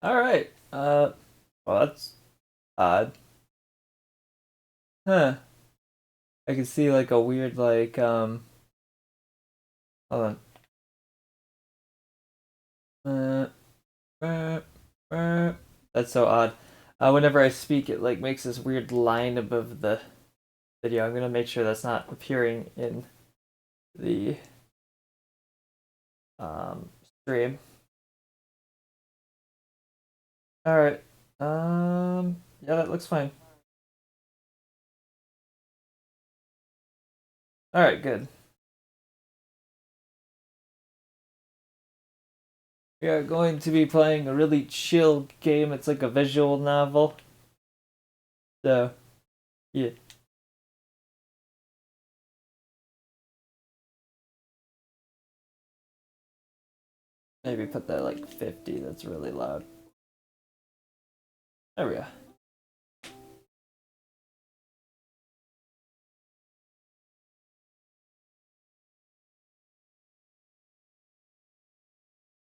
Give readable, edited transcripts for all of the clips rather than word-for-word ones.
All right. Well, that's odd. Huh. I can see like a weird hold on. Uh, that's so odd. Whenever I speak, it like makes this weird line above the video. I'm gonna make sure that's not appearing in the stream. All right. Yeah, that looks fine. All right, good. We are going to be playing a really chill game. It's like a visual novel. So, yeah. Maybe put that like 50. That's really loud. There we go.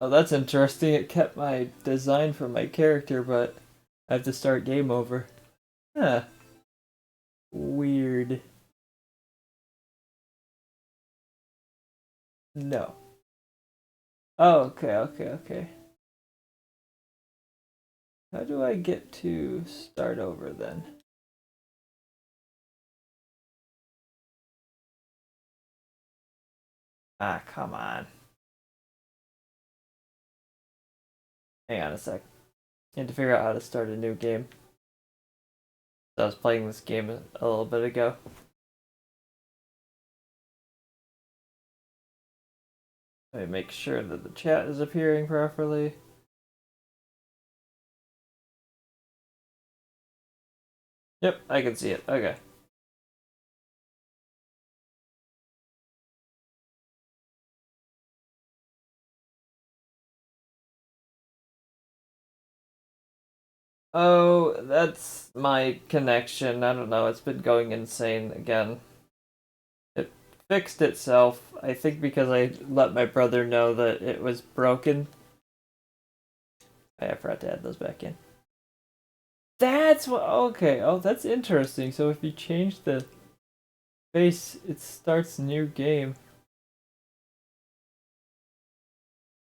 Oh, that's interesting. It kept my design for my character, but I have to start game over. Huh. Weird. No. Oh, okay. How do I get to start over then? Ah, come on. Hang on a sec. I need to figure out how to start a new game. So I was playing this game a little bit ago. Let me make sure that the chat is appearing properly. Yep, I can see it. Okay. Oh, that's my connection. I don't know. It's been going insane again. It fixed itself. I think because I let my brother know that it was broken. I forgot to add those back in. That's what. Okay. Oh, that's interesting. So if you change the face, it starts new game.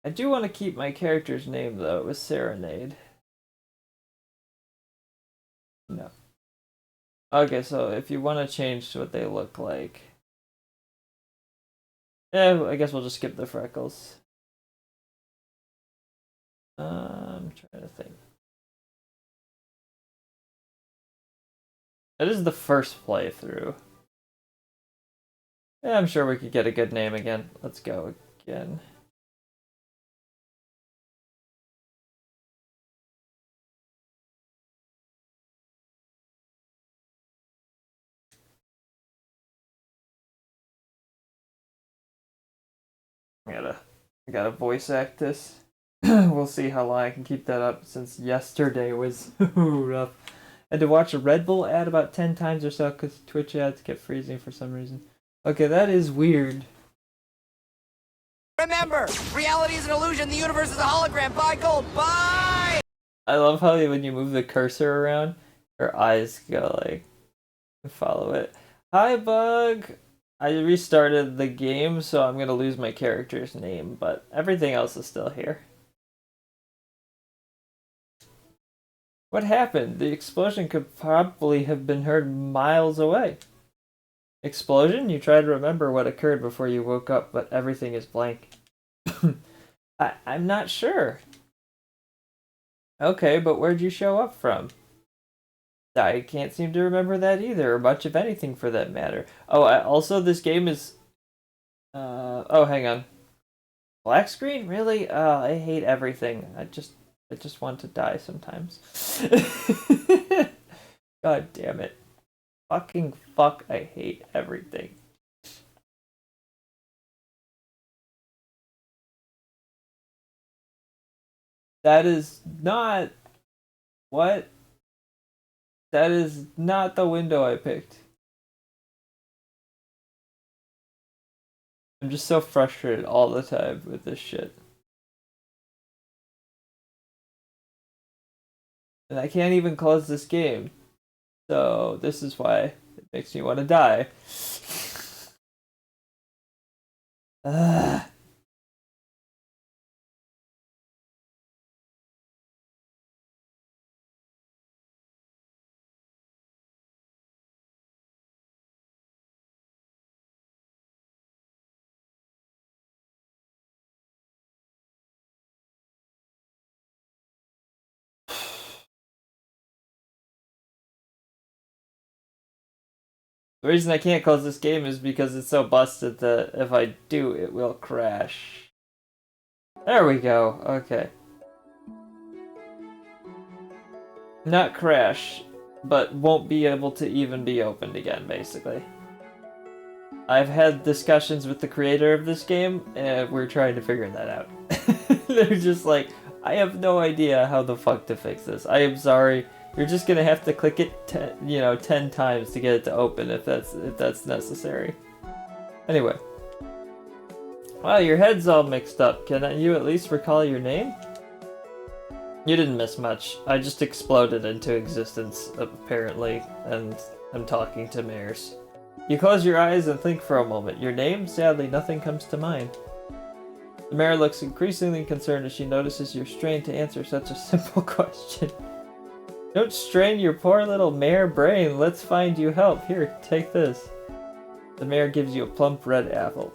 I do want to keep my character's name though. It was Serenade. No. Okay, so if you want to change what they look like, yeah, I guess we'll just skip the freckles. I'm trying to think. It is the first playthrough. Yeah, I'm sure we could get a good name again. Let's go again. I gotta voice act this. We'll see how long I can keep that up since yesterday was rough. I had to watch a Red Bull ad about 10 times or so because Twitch ads kept freezing for some reason. Okay, that is weird. Remember, reality is an illusion. The universe is a hologram. Buy gold. Bye! I love how when you move the cursor around, your eyes go like follow it. Hi, Bug. I restarted the game, so I'm gonna lose my character's name, but everything else is still here. What happened? The explosion could probably have been heard miles away. Explosion? You try to remember what occurred before you woke up, but everything is blank. I'm not sure. Okay, but where'd you show up from? I can't seem to remember that either, or much of anything for that matter. Oh, also this game is. Oh, hang on. Black screen? Really? I hate everything. I just want to die sometimes. God damn it. Fucking fuck, I hate everything. That is not what? That is not the window I picked. I'm just so frustrated all the time with this shit. And I can't even close this game. So this is why it makes me want to die. Ugh. The reason I can't close this game is because it's so busted that if I do, it will crash. There we go. Okay. Not crash, but won't be able to even be opened again, basically. I've had discussions with the creator of this game, and we're trying to figure that out. They're just like, I have no idea how the fuck to fix this. I am sorry. You're just gonna have to click it, 10 times to get it to open if that's necessary. Anyway. Wow, your head's all mixed up. Can you at least recall your name? You didn't miss much. I just exploded into existence, apparently, and I'm talking to mares. You close your eyes and think for a moment. Your name? Sadly, nothing comes to mind. The mare looks increasingly concerned as she notices you're strained to answer such a simple question. Don't strain your poor little mare brain. Let's find you help. Here, take this. The mare gives you a plump red apple.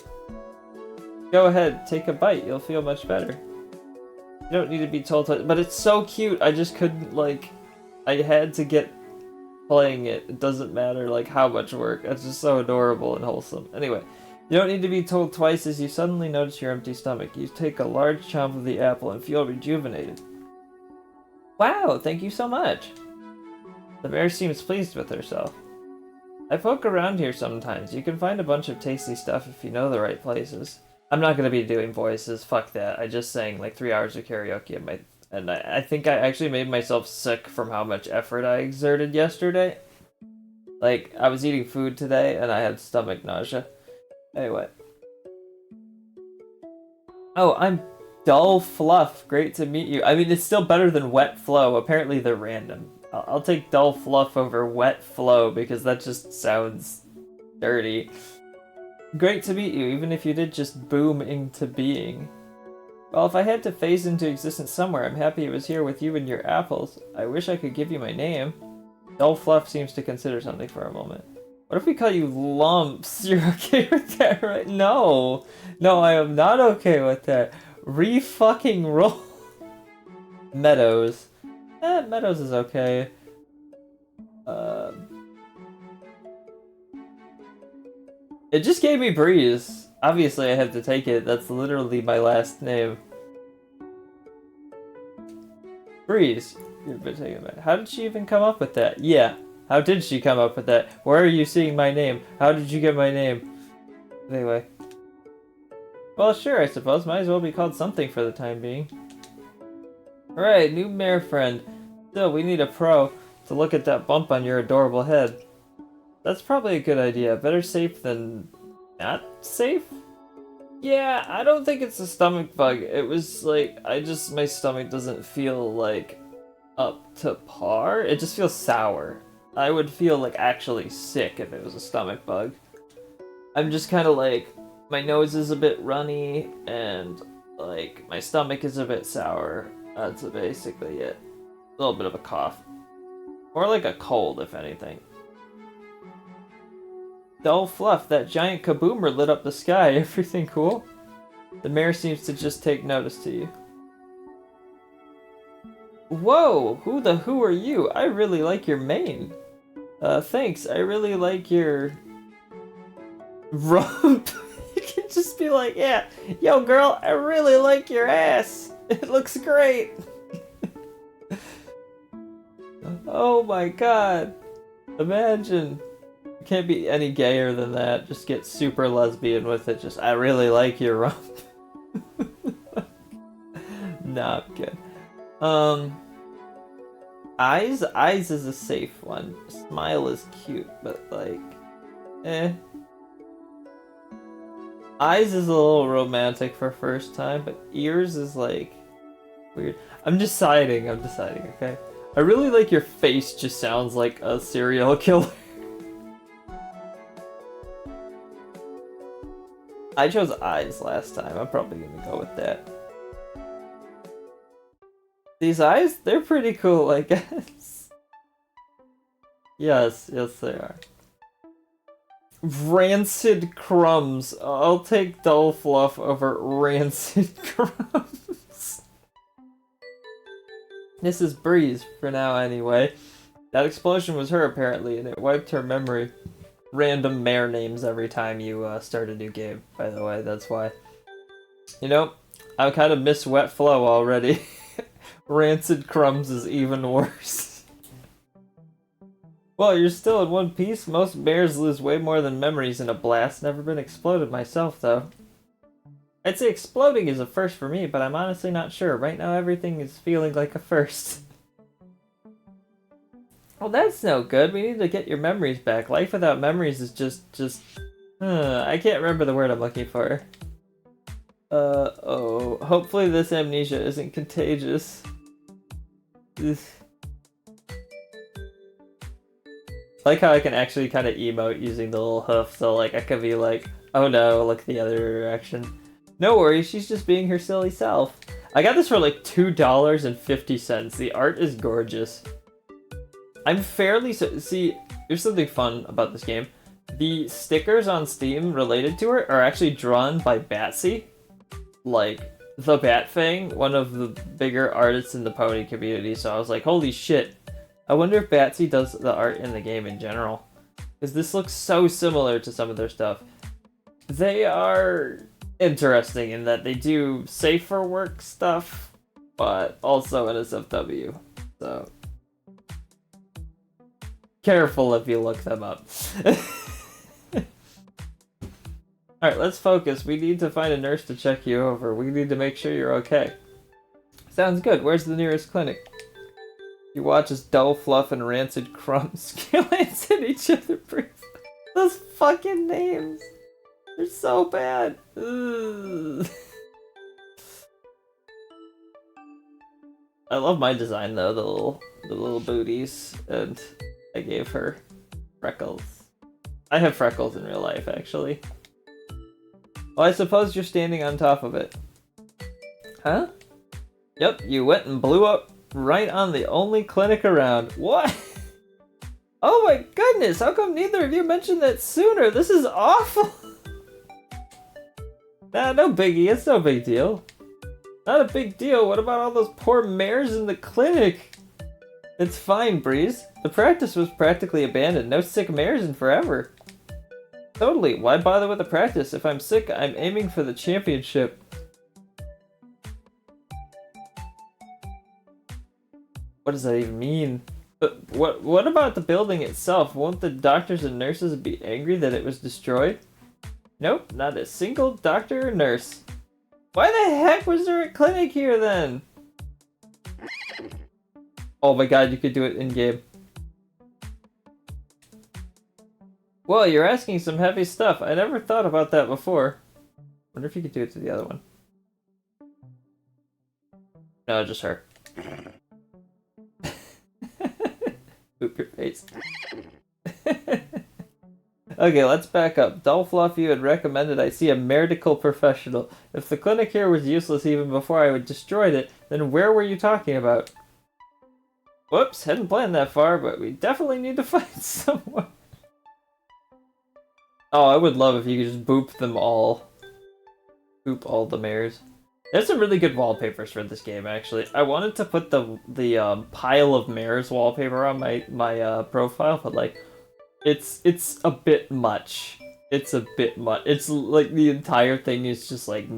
Go ahead, take a bite. You'll feel much better. You don't need to be told to, but it's so cute. I just couldn't, I had to get playing it. It doesn't matter, how much work. It's just so adorable and wholesome. Anyway, you don't need to be told twice as you suddenly notice your empty stomach. You take a large chomp of the apple and feel rejuvenated. Wow, thank you so much. The mare seems pleased with herself. I poke around here sometimes. You can find a bunch of tasty stuff if you know the right places. I'm not going to be doing voices, fuck that. I just sang 3 hours of karaoke and I think I actually made myself sick from how much effort I exerted yesterday. I was eating food today and I had stomach nausea. Anyway. Oh, I'm Dull Fluff. Great to meet you. I mean, it's still better than Wet Flow. Apparently they're random. I'll take Dull Fluff over Wet Flow because that just sounds dirty. Great to meet you, even if you did just boom into being. Well, if I had to phase into existence somewhere, I'm happy it was here with you and your apples. I wish I could give you my name. Dull Fluff seems to consider something for a moment. What if we call you Lumps? You're okay with that, right? No! No, I am not okay with that. Re-fucking-roll. Meadows. Meadows is okay. It just gave me Breeze. Obviously, I have to take it. That's literally my last name. Breeze. You've been taking that. How did she even come up with that? Yeah. How did she come up with that? Where are you seeing my name? How did you get my name? Anyway. Well, sure, I suppose. Might as well be called something for the time being. Alright, new mare friend. Still, we need a pro to look at that bump on your adorable head. That's probably a good idea. Better safe than not safe? Yeah, I don't think it's a stomach bug. It was my stomach doesn't feel up to par. It just feels sour. I would feel actually sick if it was a stomach bug. I'm just kind of my nose is a bit runny and my stomach is a bit sour. That's basically it. A little bit of a cough. Or a cold, if anything. Dull Fluff, that giant kaboomer lit up the sky. Everything cool? The mare seems to just take notice to you. Whoa! Who are you? I really like your mane. Thanks. I really like your rump. You can just be like, yeah, yo girl, I really like your ass. It looks great. Oh my god. Imagine. Can't be any gayer than that. Just get super lesbian with it. Just, I really like your rump. Nah, I'm good. Eyes? Eyes is a safe one. Smile is cute, but eh. Eyes is a little romantic for first time, but ears is weird. I'm deciding, okay? I really like your face just sounds like a serial killer. I chose eyes last time. I'm probably gonna go with that. These eyes, they're pretty cool, I guess. Yes, yes they are. Rancid crumbs. I'll take dull fluff over rancid crumbs. This is Breeze, for now anyway. That explosion was her, apparently, and it wiped her memory. Random mare names every time you start a new game, by the way, that's why. You know, I kind of miss Wet Flow already. Rancid crumbs is even worse. Well, you're still in one piece. Most mares lose way more than memories in a blast. Never been exploded myself, though. I'd say exploding is a first for me, but I'm honestly not sure. Right now, everything is feeling like a first. Well, that's no good. We need to get your memories back. Life without memories is just... I can't remember the word I'm looking for. Oh. Hopefully this amnesia isn't contagious. Ugh. I like how I can actually kind of emote using the little hoof, so like I could be like, oh no, look the other direction. No worries, she's just being her silly self. I got this for like $2.50. The art is gorgeous. I'm fairly... See, there's something fun about this game. The stickers on Steam related to it are actually drawn by Batsy. Like, the Bat Fang, one of the bigger artists in the pony community, so I was like, holy shit. I wonder if Batsy does the art in the game in general. Because this looks so similar to some of their stuff. They are interesting in that they do safer work stuff, but also NSFW. So careful if you look them up. Alright, let's focus. We need to find a nurse to check you over. We need to make sure you're okay. Sounds good. Where's the nearest clinic? You watch as dull fluff and rancid crumbs glance at each other briefly. Those fucking names. They're so bad. Ugh. I love my design though, the little booties, and I gave her freckles. I have freckles in real life, actually. Well, I suppose you're standing on top of it. Huh? Yep, you went and blew up right on the only clinic around. What? Oh my goodness, how come neither of you mentioned that sooner? This is awful! Nah, no biggie, it's no big deal. Not a big deal, what about all those poor mares in the clinic? It's fine, Breeze. The practice was practically abandoned. No sick mares in forever. Totally, why bother with the practice? If I'm sick, I'm aiming for the championship. What does that even mean? But what about the building itself? Won't the doctors and nurses be angry that it was destroyed? Nope, not a single doctor or nurse. Why the heck was there a clinic here then? Oh my god, you could do it in-game. Well, you're asking some heavy stuff. I never thought about that before. Wonder if you could do it to the other one. No, just her. Poop your face. Okay, let's back up. Dull Fluff, you had recommended I see a medical professional. If the clinic here was useless even before I had destroyed it, then where were you talking about? Whoops, hadn't planned that far, but we definitely need to find someone. Oh, I would love if you could just boop them all. Boop all the mares. There's some really good wallpapers for this game, actually. I wanted to put the pile of mares wallpaper on my profile, but like, it's a bit much. It's a bit much. It's like the entire thing is just like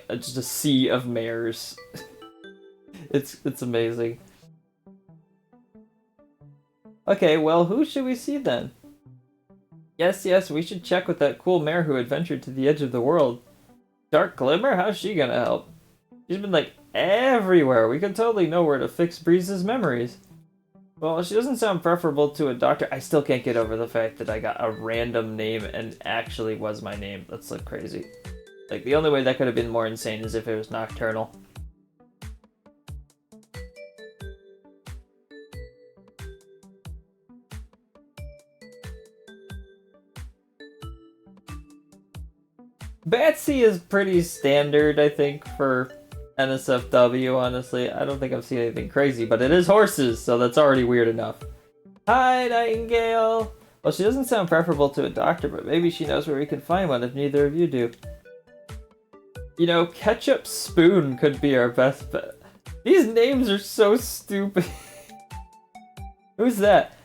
just a sea of mares. It's amazing. Okay, well, who should we see then? Yes, we should check with that cool mare who adventured to the edge of the world. Dark Glimmer? How's she gonna help? She's been, like, everywhere. We could totally know where to fix Breeze's memories. Well, she doesn't sound preferable to a doctor. I still can't get over the fact that I got a random name and actually was my name. That's, like, crazy. Like, the only way that could have been more insane is if it was Nocturnal. Fancy is pretty standard, I think, for NSFW, honestly. I don't think I've seen anything crazy, but it is horses, so that's already weird enough. Hi, Nightingale! Well, she doesn't sound preferable to a doctor, but maybe she knows where we can find one if neither of you do. You know, Ketchup Spoon could be our best bet. These names are so stupid. Who's that?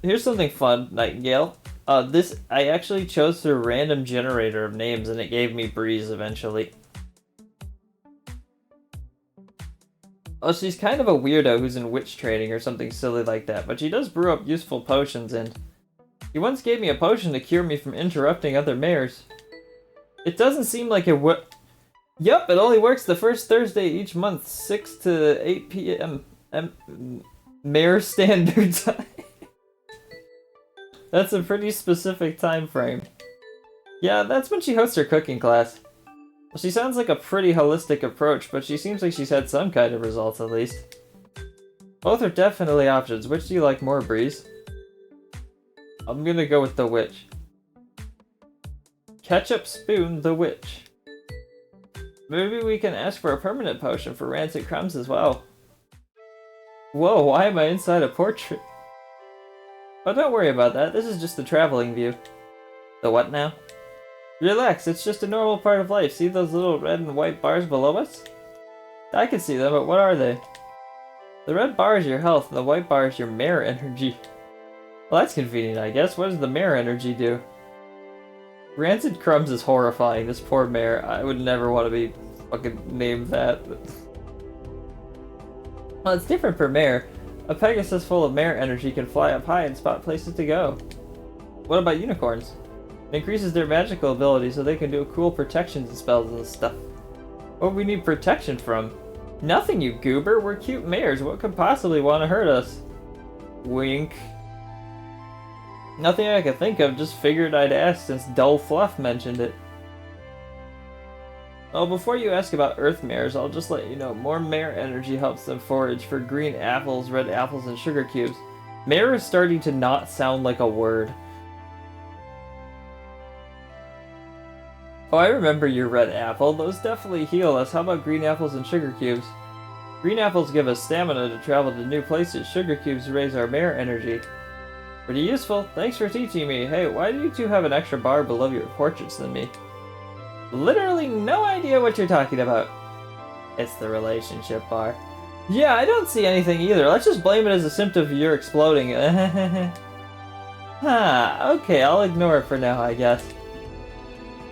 Here's something fun, Nightingale. I actually chose through a random generator of names, and it gave me Breeze eventually. Oh, she's kind of a weirdo who's in witch training or something silly like that, but she does brew up useful potions, and he once gave me a potion to cure me from interrupting other mares. It doesn't seem like it would. Yup, it only works the first Thursday each month, 6 to 8 p.m. Mare Standard Time. That's a pretty specific time frame. Yeah, that's when she hosts her cooking class. Well, she sounds like a pretty holistic approach, but she seems like she's had some kind of results at least. Both are definitely options. Which do you like more, Breeze? I'm gonna go with the witch. Ketchup Spoon the witch. Maybe we can ask for a permanent potion for Rancid Crumbs as well. Whoa, why am I inside a portrait? Oh, don't worry about that. This is just the traveling view. The what now? Relax, it's just a normal part of life. See those little red and white bars below us? I can see them, but what are they? The red bar is your health, and the white bar is your mare energy. Well, that's convenient, I guess. What does the mare energy do? Rancid Crumbs is horrifying, this poor mare. I would never want to be fucking named that. Well, it's different per mare. A Pegasus full of mare energy can fly up high and spot places to go. What about unicorns? It increases their magical ability so they can do cool protections and spells and stuff. What do we need protection from? Nothing, you goober. We're cute mares. What could possibly want to hurt us? Wink. Nothing I could think of, just figured I'd ask since Dull Fluff mentioned it. Oh, before you ask about Earth mares, I'll just let you know more mare energy helps them forage for green apples, red apples, and sugar cubes. Mare is starting to not sound like a word. Oh, I remember your red apple. Those definitely heal us. How about green apples and sugar cubes? Green apples give us stamina to travel to new places. Sugar cubes raise our mare energy. Pretty useful. Thanks for teaching me. Hey, why do you two have an extra bar below your portraits than me? Literally no idea what you're talking about. It's the relationship bar. Yeah, I don't see anything either. Let's just blame it as a symptom of your exploding. Okay, I'll ignore it for now, I guess.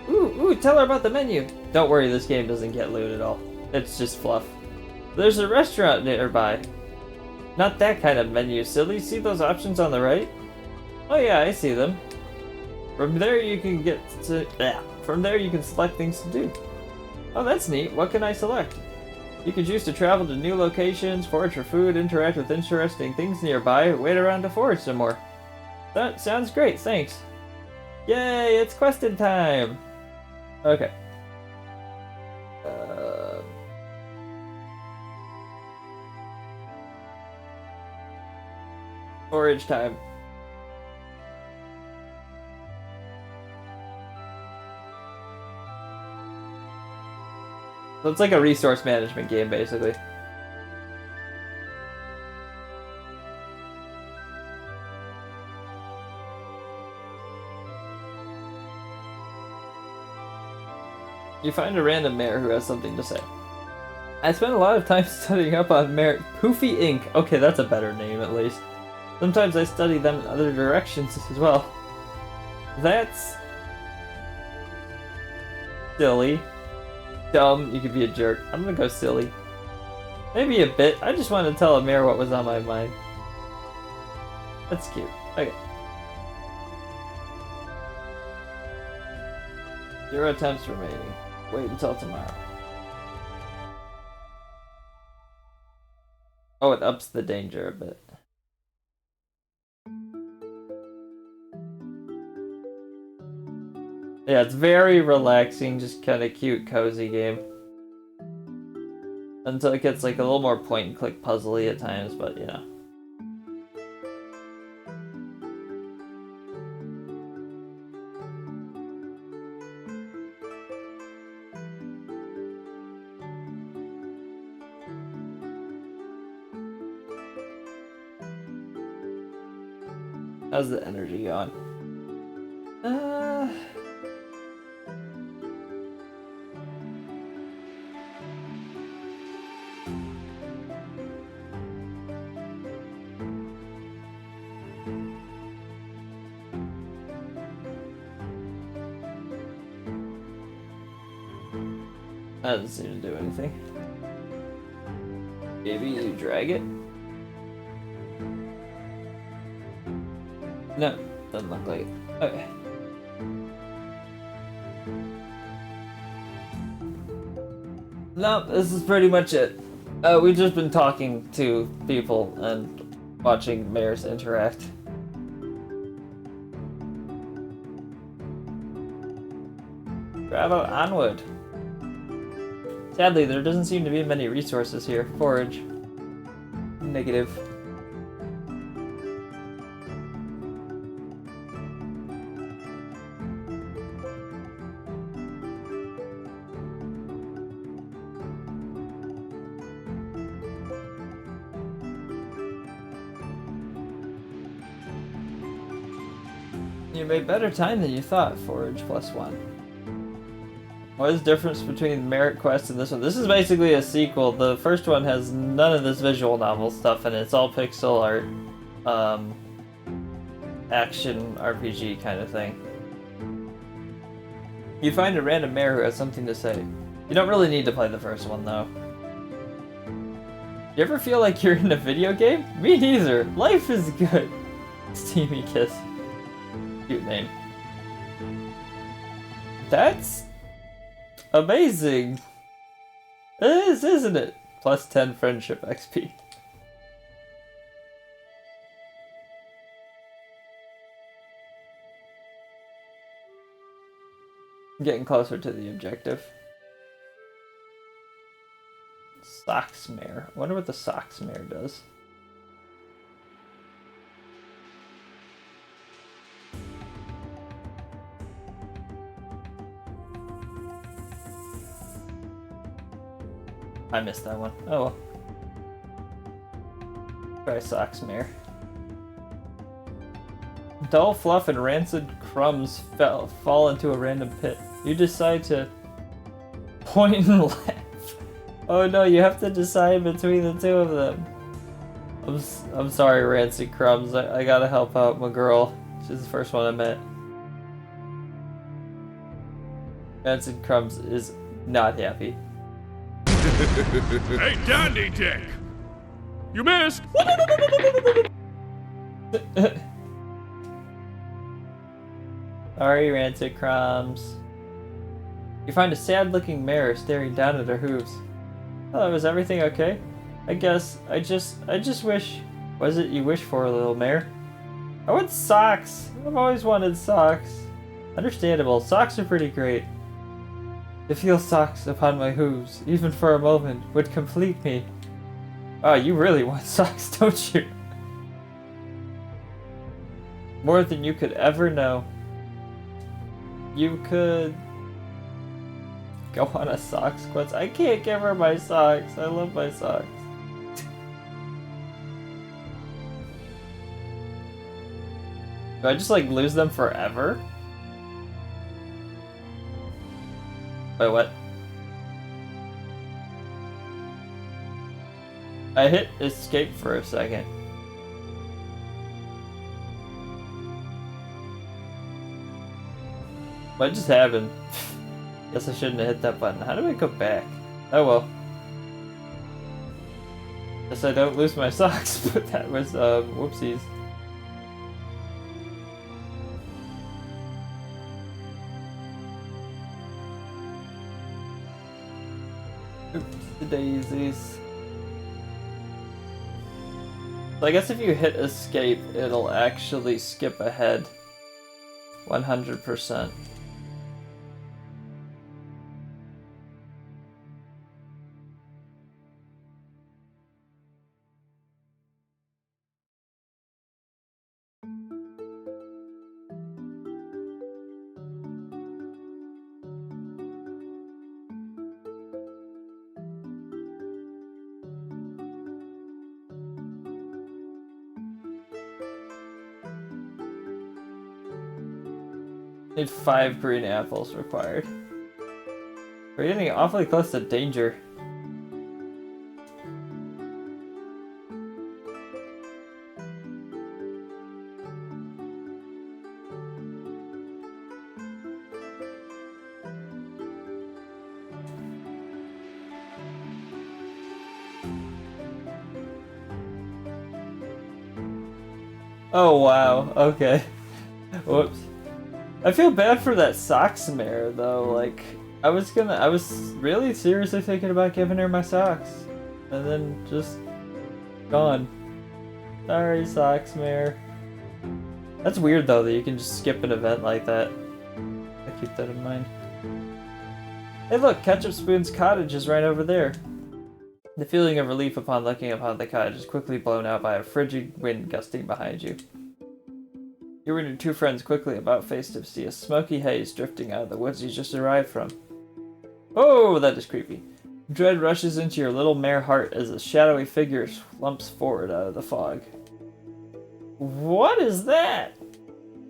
Ooh, tell her about the menu. Don't worry, this game doesn't get loot at all. It's just fluff. There's a restaurant nearby. Not that kind of menu, silly. See those options on the right? Oh yeah, I see them. From there you can From there you can select things to do. Oh, that's neat. What can I select? You can choose to travel to new locations, forage for food, interact with interesting things nearby, wait around to forage some more. That sounds great, thanks. Yay, it's question time! Okay. Forage time. So it's like a resource management game, basically. You find a random mare who has something to say. I spent a lot of time studying up on mare. Poofy Inc. Okay, that's a better name at least. Sometimes I study them in other directions as well. That's silly. Dumb, you could be a jerk. I'm gonna go silly. Maybe a bit. I just wanted to tell a mare what was on my mind. That's cute. Okay. 0 attempts remaining. Wait until tomorrow. Oh, it ups the danger a bit. Yeah, it's very relaxing, just kind of cute, cozy game. Until it gets like a little more point and click puzzly at times, but you know. How's the energy going? That doesn't seem to do anything. Maybe you drag it? No, doesn't look like it. Okay. No, this is pretty much it. We've just been talking to people and watching mayors interact. Travel onward. Sadly, there doesn't seem to be many resources here. Forage. Negative. You made better time than you thought, Forage +1. What is the difference between Marequest and this one? This is basically a sequel. The first one has none of this visual novel stuff and it's all pixel art, action RPG kind of thing. You find a random mayor who has something to say. You don't really need to play the first one though. You ever feel like you're in a video game? Me neither. Life is good. Steamy Kiss. Cute name. That's amazing. It is, isn't it? +10 friendship XP. Getting closer to the objective. Socks mare. I wonder what the socks mare does. I missed that one. Oh well. Try socks mare. Dull fluff and rancid crumbs fall into a random pit. You decide to point and laugh. Oh no, you have to decide between the two of them. I'm sorry, rancid crumbs. I gotta help out my girl. She's the first one I met. Rancid crumbs is not happy. Hey, Dandy Dick! You missed! Sorry, rancid crumbs. You find a sad-looking mare staring down at her hooves. Hello, is everything okay? I guess I just wish. What is it you wish for, little mare? I want socks. I've always wanted socks. Understandable. Socks are pretty great. To feel socks upon my hooves, even for a moment, would complete me. Oh, you really want socks, don't you? More than you could ever know. You could go on a socks quest. I can't give her my socks. I love my socks. Do I just like lose them forever? Wait, what? I hit escape for a second. What just happened? Guess I shouldn't have hit that button. How do I go back? Oh well. Guess I don't lose my socks, but that was, whoopsies. Oops, the daisies. So I guess if you hit escape, it'll actually skip ahead. 100%. Need 5 green apples required. We're getting awfully close to danger. Oh wow, okay. Whoops. I feel bad for that socks mare though, like I was really seriously thinking about giving her my socks. And then just gone. Sorry, socks mare. That's weird though that you can just skip an event like that. I keep that in mind. Hey look, Ketchup Spoon's cottage is right over there. The feeling of relief upon looking upon the cottage is quickly blown out by a frigid wind gusting behind you. You and your 2 friends quickly about face to see a smoky haze drifting out of the woods you just arrived from. Oh, that is creepy. Dread rushes into your little mare heart as a shadowy figure slumps forward out of the fog. What is that?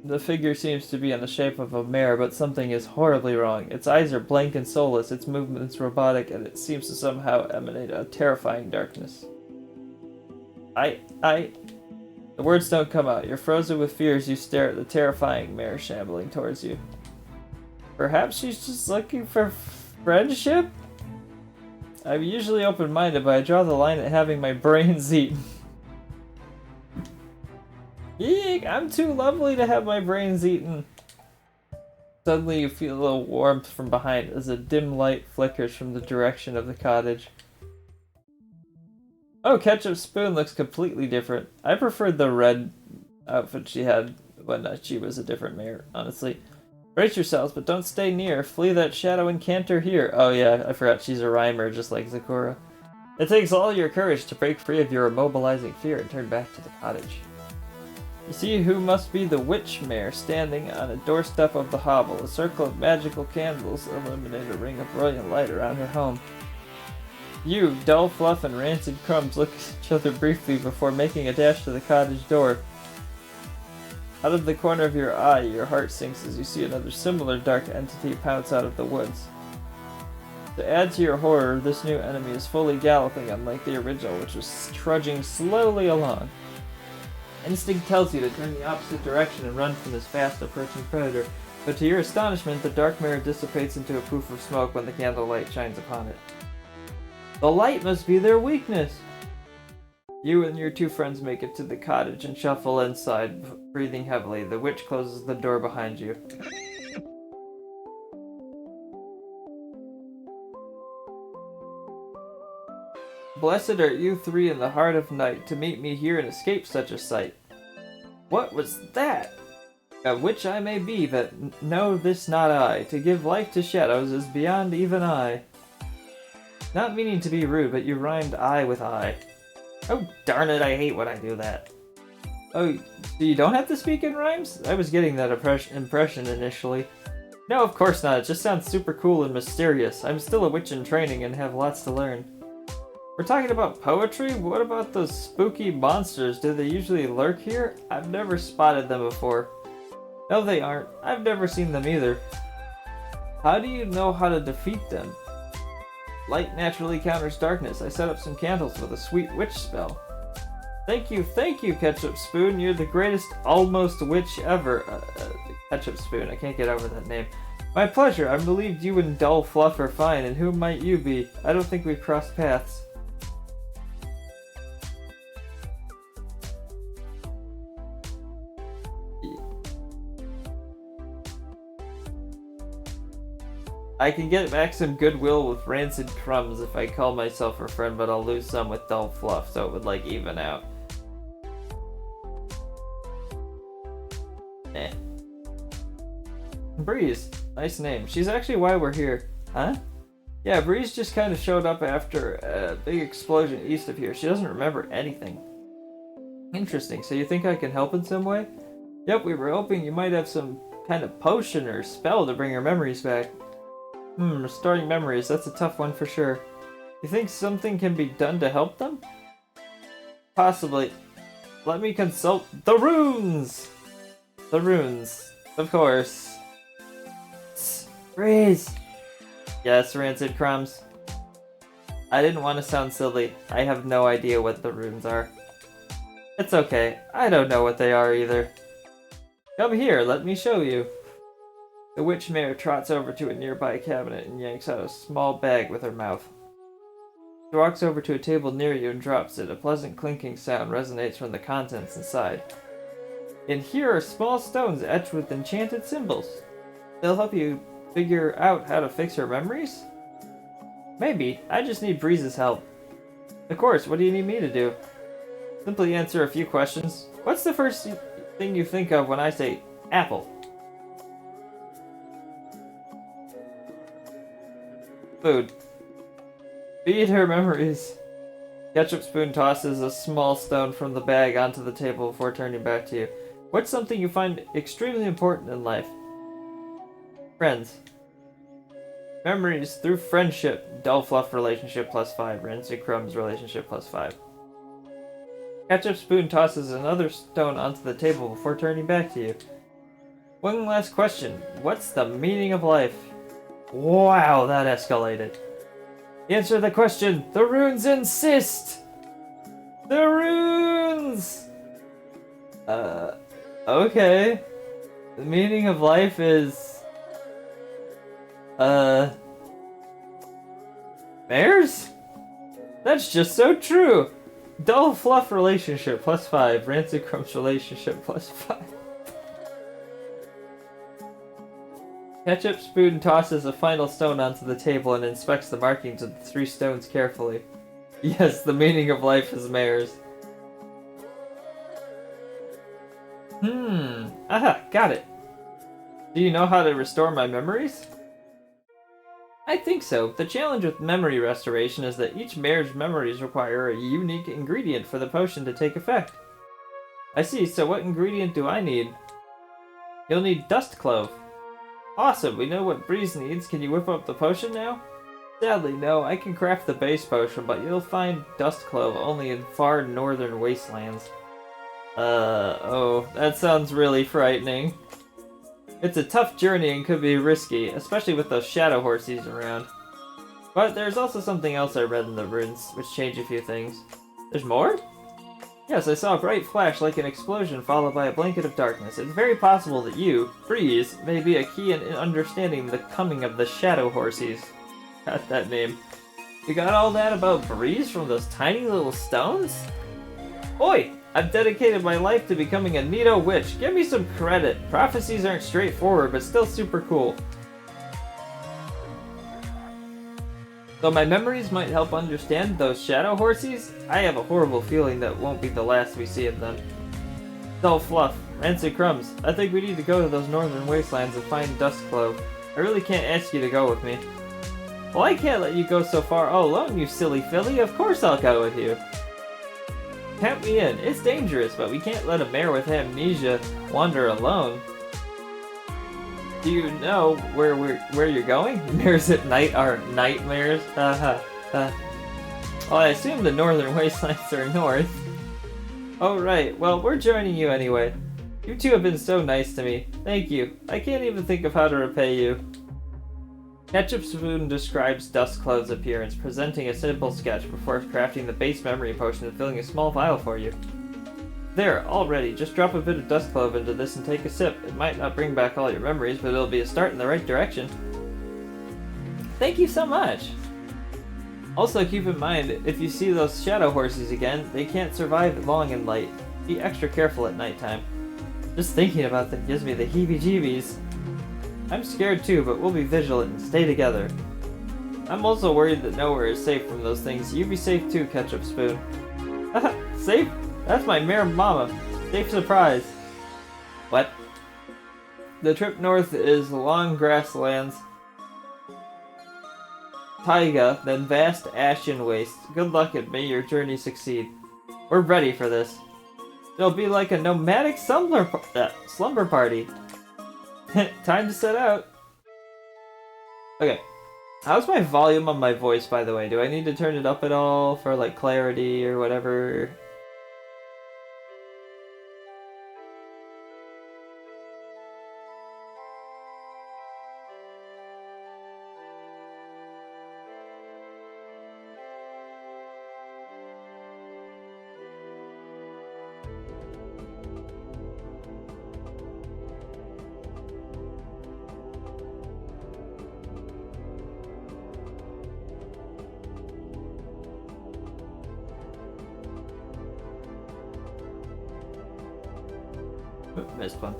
The figure seems to be in the shape of a mare, but something is horribly wrong. Its eyes are blank and soulless, its movements robotic, and it seems to somehow emanate a terrifying darkness. The words don't come out. You're frozen with fear as you stare at the terrifying mare shambling towards you. Perhaps she's just looking for friendship? I'm usually open-minded, but I draw the line at having my brains eaten. Eek, I'm too lovely to have my brains eaten. Suddenly you feel a little warmth from behind as a dim light flickers from the direction of the cottage. Oh, Ketchup Spoon looks completely different. I preferred the red outfit she had when she was a different mare, honestly. Brace yourselves, but don't stay near. Flee that shadow and canter here. Oh yeah, I forgot she's a rhymer just like Zakura. It takes all your courage to break free of your immobilizing fear and turn back to the cottage. You see who must be the witch mare standing on a doorstep of the hovel. A circle of magical candles illuminate a ring of brilliant light around her home. You, Dull Fluff, and Rancid Crumbs look at each other briefly before making a dash to the cottage door. Out of the corner of your eye, your heart sinks as you see another similar dark entity pounce out of the woods. To add to your horror, this new enemy is fully galloping, unlike the original, which was trudging slowly along. Instinct tells you to turn the opposite direction and run from this fast approaching predator, but to your astonishment, the dark mirror dissipates into a poof of smoke when the candlelight shines upon it. The light must be their weakness! You and your 2 friends make it to the cottage and shuffle inside, breathing heavily. The witch closes the door behind you. Blessed are you 3 in the heart of night, to meet me here and escape such a sight. What was that? A witch I may be, but know this not I. To give life to shadows is beyond even I. Not meaning to be rude, but you rhymed I with I. Oh darn it, I hate when I do that. Oh, so you don't have to speak in rhymes? I was getting that impression initially. No, of course not, it just sounds super cool and mysterious. I'm still a witch in training and have lots to learn. We're talking about poetry? What about those spooky monsters? Do they usually lurk here? I've never spotted them before. No, they aren't. I've never seen them either. How do you know how to defeat them? Light naturally counters darkness. I set up some candles with a sweet witch spell. Thank you, Ketchup Spoon. You're the greatest almost witch ever. Ketchup Spoon, I can't get over that name. My pleasure. I'm relieved you and Dull Fluff are fine, and who might you be? I don't think we've crossed paths. I can get back some goodwill with Rancid Crumbs if I call myself her friend, but I'll lose some with Dull Fluff, so it would like even out. Eh. Breeze. Nice name. She's actually why we're here. Huh? Yeah, Breeze just kind of showed up after a big explosion east of here. She doesn't remember anything. Interesting. So you think I can help in some way? Yep, we were hoping you might have some kind of potion or spell to bring her memories back. Restoring memories, that's a tough one for sure. You think something can be done to help them? Possibly. Let me consult the runes! The runes, of course. Freeze! Yes, Rancid Crumbs. I didn't want to sound silly. I have no idea what the runes are. It's okay. I don't know what they are either. Come here, let me show you. The witch mare trots over to a nearby cabinet and yanks out a small bag with her mouth. She walks over to a table near you and drops it. A pleasant clinking sound resonates from the contents inside. And here are small stones etched with enchanted symbols. They'll help you figure out how to fix her memories? Maybe. I just need Breeze's help. Of course, what do you need me to do? Simply answer a few questions. What's the first thing you think of when I say apple? Food. Feed her memories. Ketchup Spoon tosses a small stone from the bag onto the table before turning back to you. What's something you find extremely important in life? Friends. Memories through friendship. Dull Fluff relationship +5. Rancid Crumbs relationship +5. Ketchup Spoon tosses another stone onto the table before turning back to you. One last question. What's the meaning of life? Wow, that escalated. Answer the question. The runes insist! The runes! Okay. The meaning of life is... Mares? That's just so true! Dull Fluff relationship +5. Rancid Crumbs relationship +5. Ketchup Spoon tosses a final stone onto the table and inspects the markings of the 3 stones carefully. Yes, the meaning of life is mares. Aha, got it. Do you know how to restore my memories? I think so. The challenge with memory restoration is that each mare's memories require a unique ingredient for the potion to take effect. I see, so what ingredient do I need? You'll need Dust Clove. Awesome, we know what Breeze needs. Can you whip up the potion now? Sadly, no. I can craft the base potion, but you'll find Dust Clove only in far northern wastelands. Oh, that sounds really frightening. It's a tough journey and could be risky, especially with those shadow horsies around. But there's also something else I read in the runes, which change a few things. There's more? Yes, I saw a bright flash like an explosion followed by a blanket of darkness. It's very possible that you, Breeze, may be a key in understanding the coming of the Shadow Horsies. Got that name. You got all that about Breeze from those tiny little stones? Oi! I've dedicated my life to becoming a neato witch. Give me some credit. Prophecies aren't straightforward, but still super cool. Though my memories might help understand those shadow horsies, I have a horrible feeling that won't be the last we see of them. Dull Fluff, Rancid Crumbs, I think we need to go to those northern wastelands and find Dust Clove. I really can't ask you to go with me. Well, I can't let you go so far all alone, you silly filly. Of course I'll go with you. Count me in. It's dangerous, but we can't let a mare with amnesia wander alone. Do you know where you're going? Mares at night are nightmares. Well, I assume the northern wastelands are north. Oh right. Well, we're joining you anyway. You two have been so nice to me. Thank you. I can't even think of how to repay you. Ketchup Spoon describes Dust Clove's appearance, presenting a simple sketch before crafting the base memory potion and filling a small vial for you. There, all ready. Just drop a bit of Dust Clove into this and take a sip. It might not bring back all your memories, but it'll be a start in the right direction. Thank you so much! Also keep in mind, if you see those shadow horses again, they can't survive long in light. Be extra careful at nighttime. Just thinking about them gives me the heebie-jeebies. I'm scared too, but we'll be vigilant and stay together. I'm also worried that nowhere is safe from those things. You be safe too, Ketchup Spoon. Safe? That's my mare mama. Safe surprise. What? The trip north is long grasslands, taiga, then vast ashen waste. Good luck and may your journey succeed. We're ready for this. It'll be like a nomadic slumber party. Time to set out. Okay. How's my volume on my voice, by the way? Do I need to turn it up at all for, like, clarity or whatever? Oop, missed one.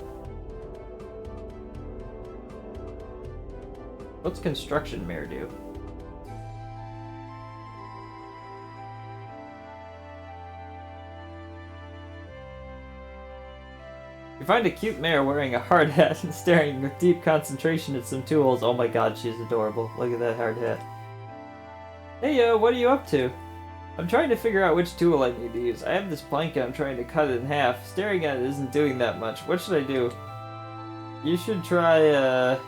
What's construction mirror do? You find a cute mare wearing a hard hat and staring with deep concentration at some tools. Oh my god, she's adorable. Look at that hard hat. Hey, what are you up to? I'm trying to figure out which tool I need to use. I have this plank and I'm trying to cut it in half. Staring at it isn't doing that much. What should I do? You should try, a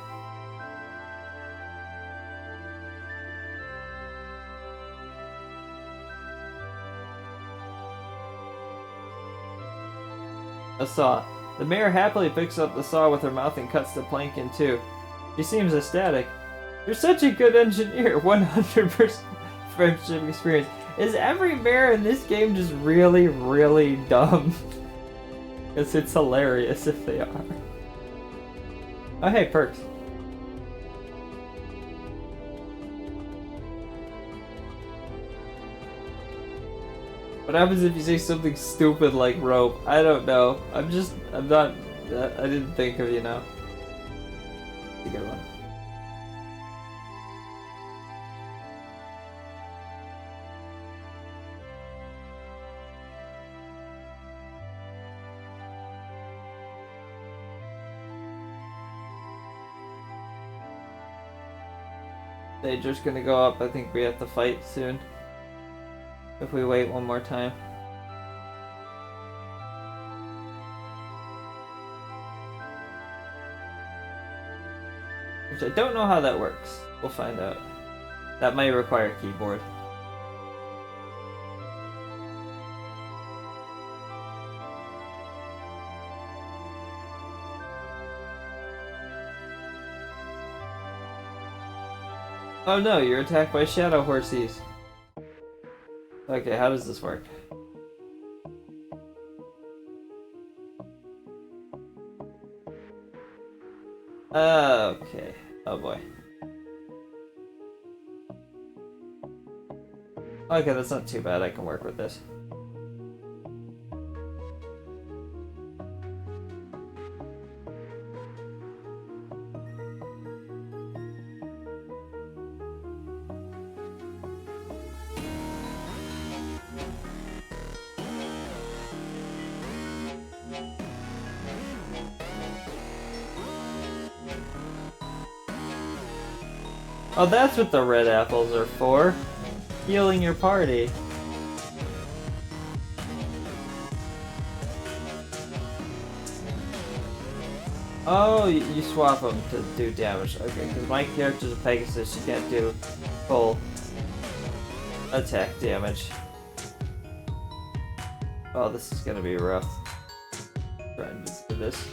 saw. The mare happily picks up the saw with her mouth and cuts the plank in two. She seems ecstatic. You're such a good engineer. 100% friendship experience. Is every mare in this game just really, really dumb? Because it's hilarious if they are. Oh hey, perks. What happens if you say something stupid like rope? I don't know. I'm not, I didn't think of, you know. It's a good one. They're just gonna go up. I think we have to fight soon. If we wait one more time. Which I don't know how that works. We'll find out. That might require a keyboard. Oh no, you're attacked by shadow horsies. Okay, how does this work? Okay. Oh boy. Okay, that's not too bad. I can work with this. Oh, that's what the red apples are for. Healing your party. Oh, you swap them to do damage. Okay, because my character's a Pegasus, she can't do full attack damage. Oh, this is gonna be rough. Trying to do this.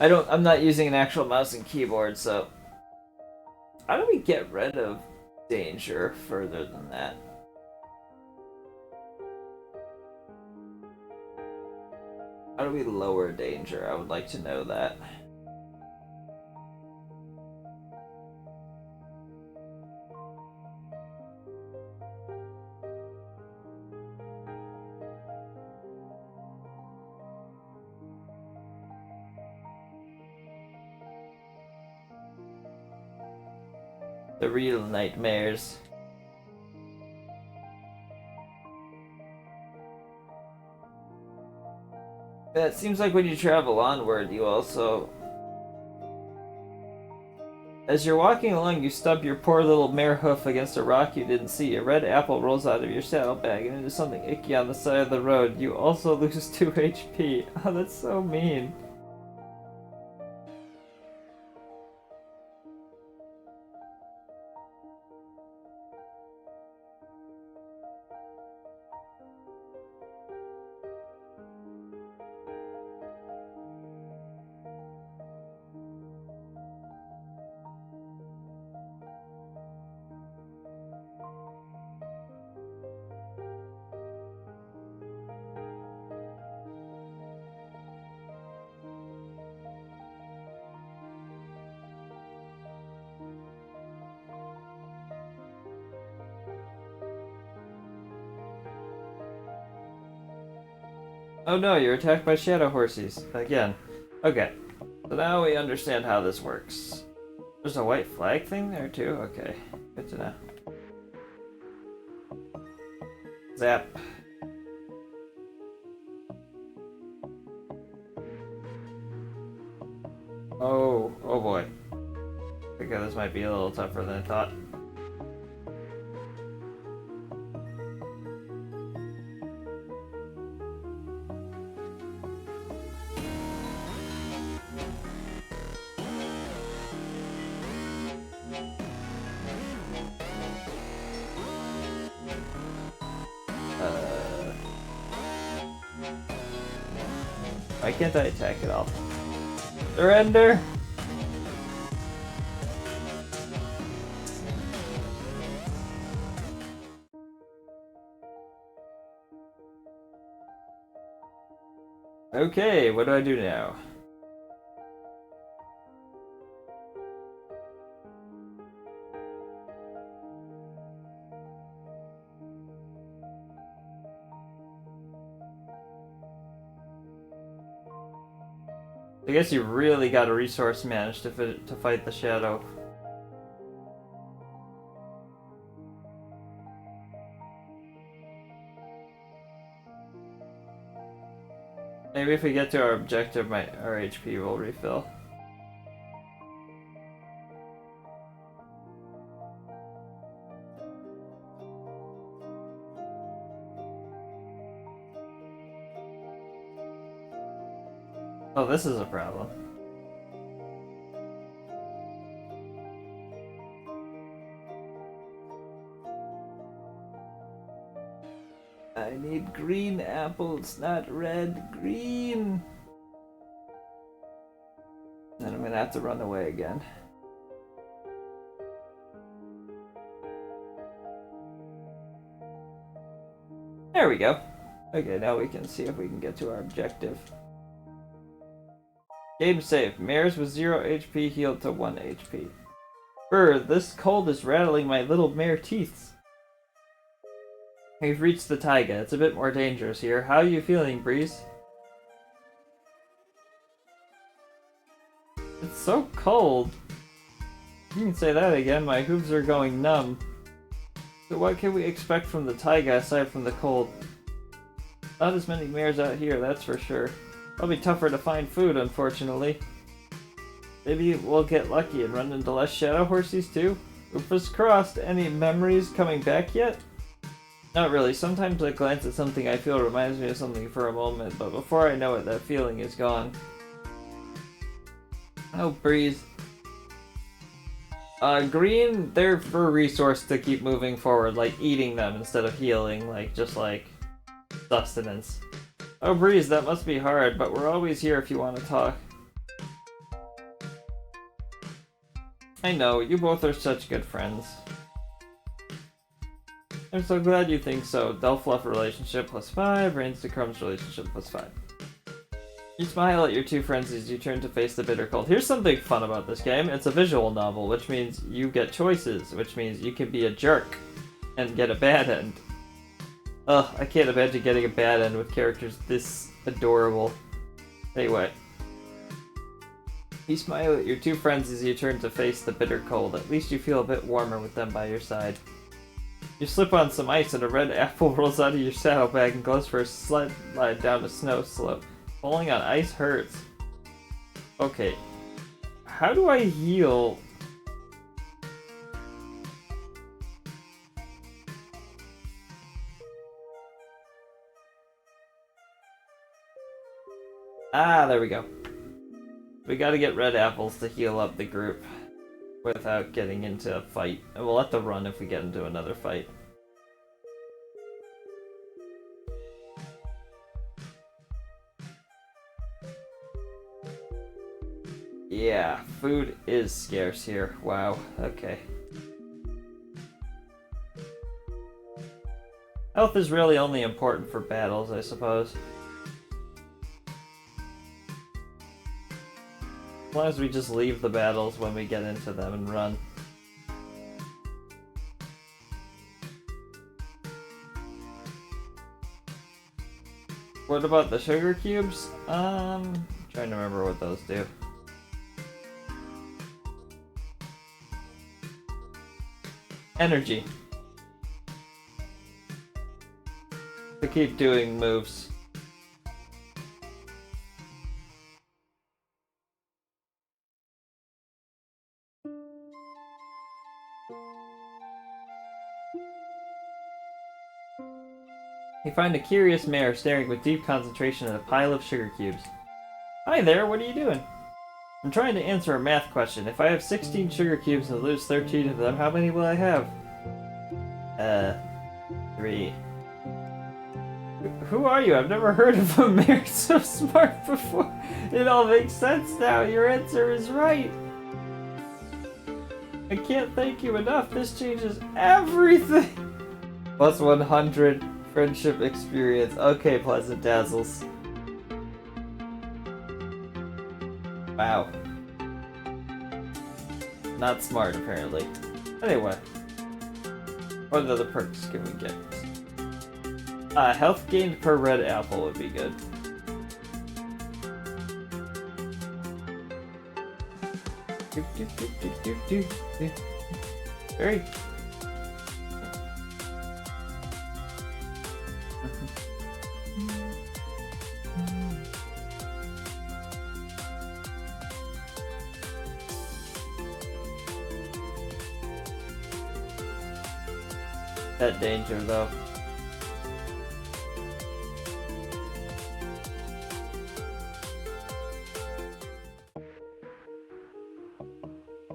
I'm not using an actual mouse and keyboard, so how do we get rid of danger further than that? How do we lower danger? I would like to know that. The real nightmares. Yeah, it seems like when you travel onward, you also... As you're walking along, you stub your poor little mare hoof against a rock you didn't see. A red apple rolls out of your saddlebag and into something icky on the side of the road. You also lose 2 HP. Oh, that's so mean. Oh no, you're attacked by shadow horsies. Again. Okay. So now we understand how this works. There's a white flag thing there too? Okay. Good to know. Zap. Oh boy. Okay, this might be a little tougher than I thought. Why can't I attack it all? Surrender! Okay, what do I do now? I guess you really got to resource manage to fight the shadow. Maybe if we get to our objective, our HP will refill. Oh, this is a problem. I need green apples, not red. Green! Then I'm gonna have to run away again. There we go. Okay, now we can see if we can get to our objective. Game save. Mares with 0 HP healed to 1 HP. Brr, this cold is rattling my little mare teeth. We've reached the taiga. It's a bit more dangerous here. How are you feeling, Breeze? It's so cold. You can say that again. My hooves are going numb. So what can we expect from the taiga aside from the cold? Not as many mares out here, that's for sure. Probably tougher to find food, unfortunately. Maybe we'll get lucky and run into less shadow horsies too? Rufus crossed. Any memories coming back yet? Not really. Sometimes I glance at something I feel reminds me of something for a moment, but before I know it, that feeling is gone. Oh, Breeze. Green, they're for a resource to keep moving forward, like eating them instead of healing, like just like sustenance. Oh, Breeze, that must be hard, but we're always here if you want to talk. I know, you both are such good friends. I'm so glad you think so. Delfluff relationship +5, Rains to Crumbs relationship +5. You smile at your two friends as you turn to face the bitter cold. Here's something fun about this game. It's a visual novel, which means you get choices, which means you can be a jerk and get a bad end. Ugh, I can't imagine getting a bad end with characters this adorable. Anyway. You smile at your two friends as you turn to face the bitter cold. At least you feel a bit warmer with them by your side. You slip on some ice and a red apple rolls out of your saddlebag and goes for a slide down a snow slope. Falling on ice hurts. Okay. How do I heal? Ah, there we go. We gotta get red apples to heal up the group without getting into a fight. And we'll have to run if we get into another fight. Yeah, food is scarce here. Wow, okay. Health is really only important for battles, I suppose. As long as we just leave the battles when we get into them and run. What about the sugar cubes? Trying to remember what those do. Energy. To keep doing moves. You find a curious mare staring with deep concentration at a pile of sugar cubes. Hi there, what are you doing? I'm trying to answer a math question. If I have 16 sugar cubes and lose 13 of them, how many will I have? 3. Who are you? I've never heard of a mare so smart before. It all makes sense now. Your answer is right. I can't thank you enough. This changes everything. Plus 100 friendship experience. Okay, Pleasant Dazzles. Wow. Not smart, apparently. Anyway. What other perks can we get? Health gained per red apple would be good. Very. That danger, though.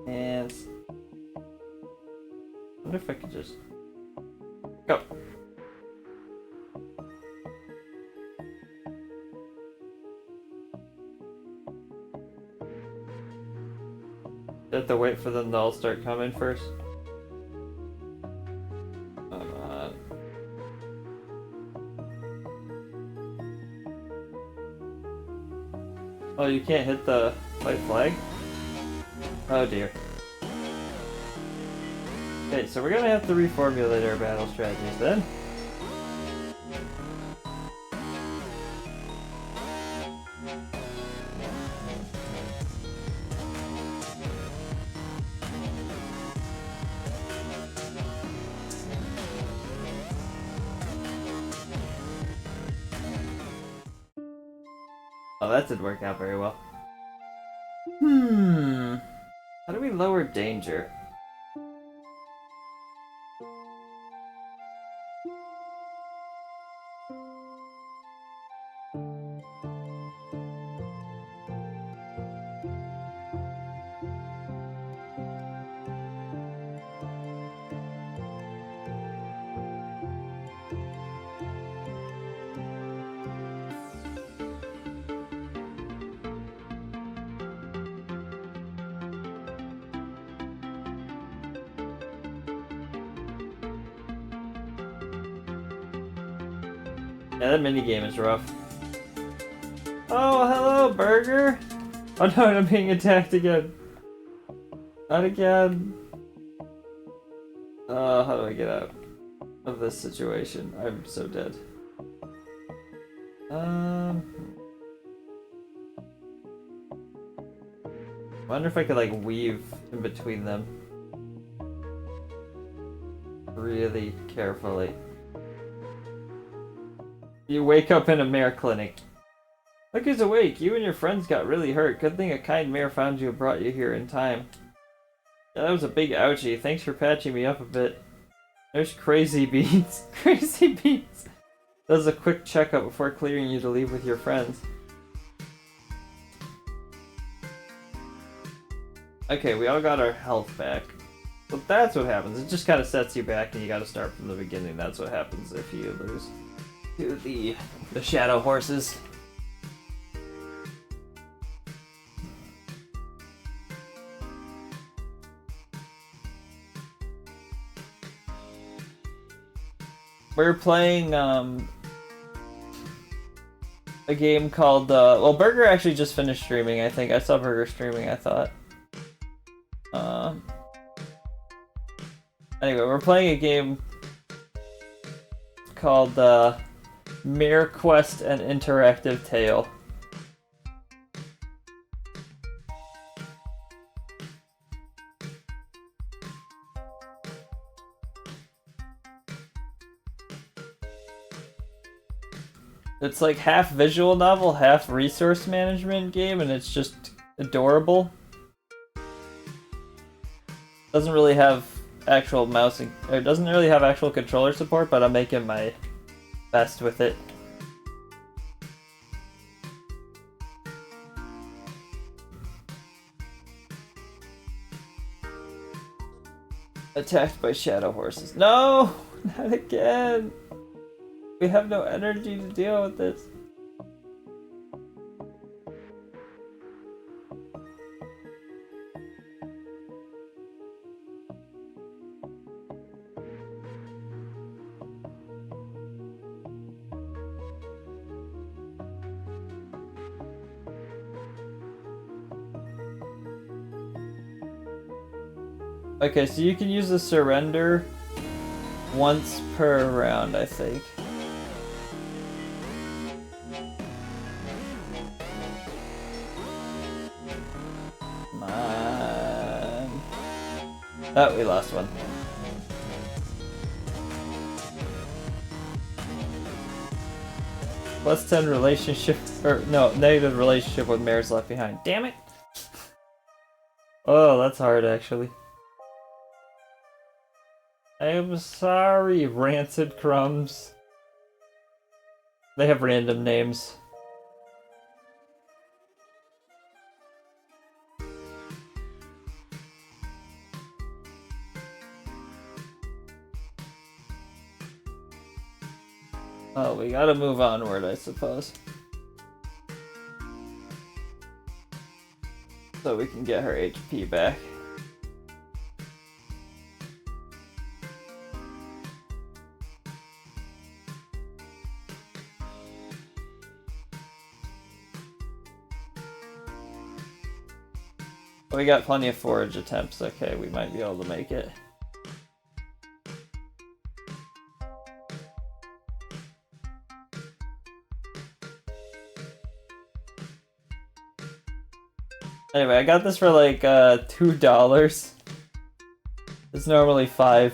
And I wonder if I could just go. Do I have to wait for them to all start coming first? Oh, you can't hit the white flag? Oh dear. Okay, so we're gonna have to reformulate our battle strategies then. Oh, that didn't work out very well. How do we lower danger? Yeah, that minigame is rough. Oh, hello, Burger! Oh no, I'm being attacked again. Not again. How do I get out of this situation? I'm so dead. Wonder if I could, like, weave in between them. Really carefully. You wake up in a mare clinic. Look who's awake. You and your friends got really hurt. Good thing a kind mare found you and brought you here in time. Yeah, that was a big ouchie. Thanks for patching me up a bit. There's Crazy Beans. Crazy Beans does a quick checkup before clearing you to leave with your friends. Okay, we all got our health back. So that's what happens. It just kind of sets you back and you gotta start from the beginning. That's what happens if you lose to the shadow horses. We're playing a game called well, Burger actually just finished streaming, I think. I saw Burger streaming, I thought. Anyway, we're playing a game called Marequest and Interactive Tale. It's like half visual novel, half resource management game, and it's just adorable. Doesn't really have actual mouse, or doesn't really have actual controller support, but I'm making my best with it. Attacked by shadow horses. No! Not again! We have no energy to deal with this. Okay, so you can use the surrender once per round, I think. Come on. Oh, we lost one. Plus 10 relationship, or no, negative relationship with Mare's left behind. Damn it! Oh, that's hard actually. I'm sorry, Rancid Crumbs. They have random names. Oh, we gotta move onward, I suppose. So we can get her HP back. We got plenty of forage attempts. Okay, we might be able to make it. Anyway, I got this for like $2. It's normally $5.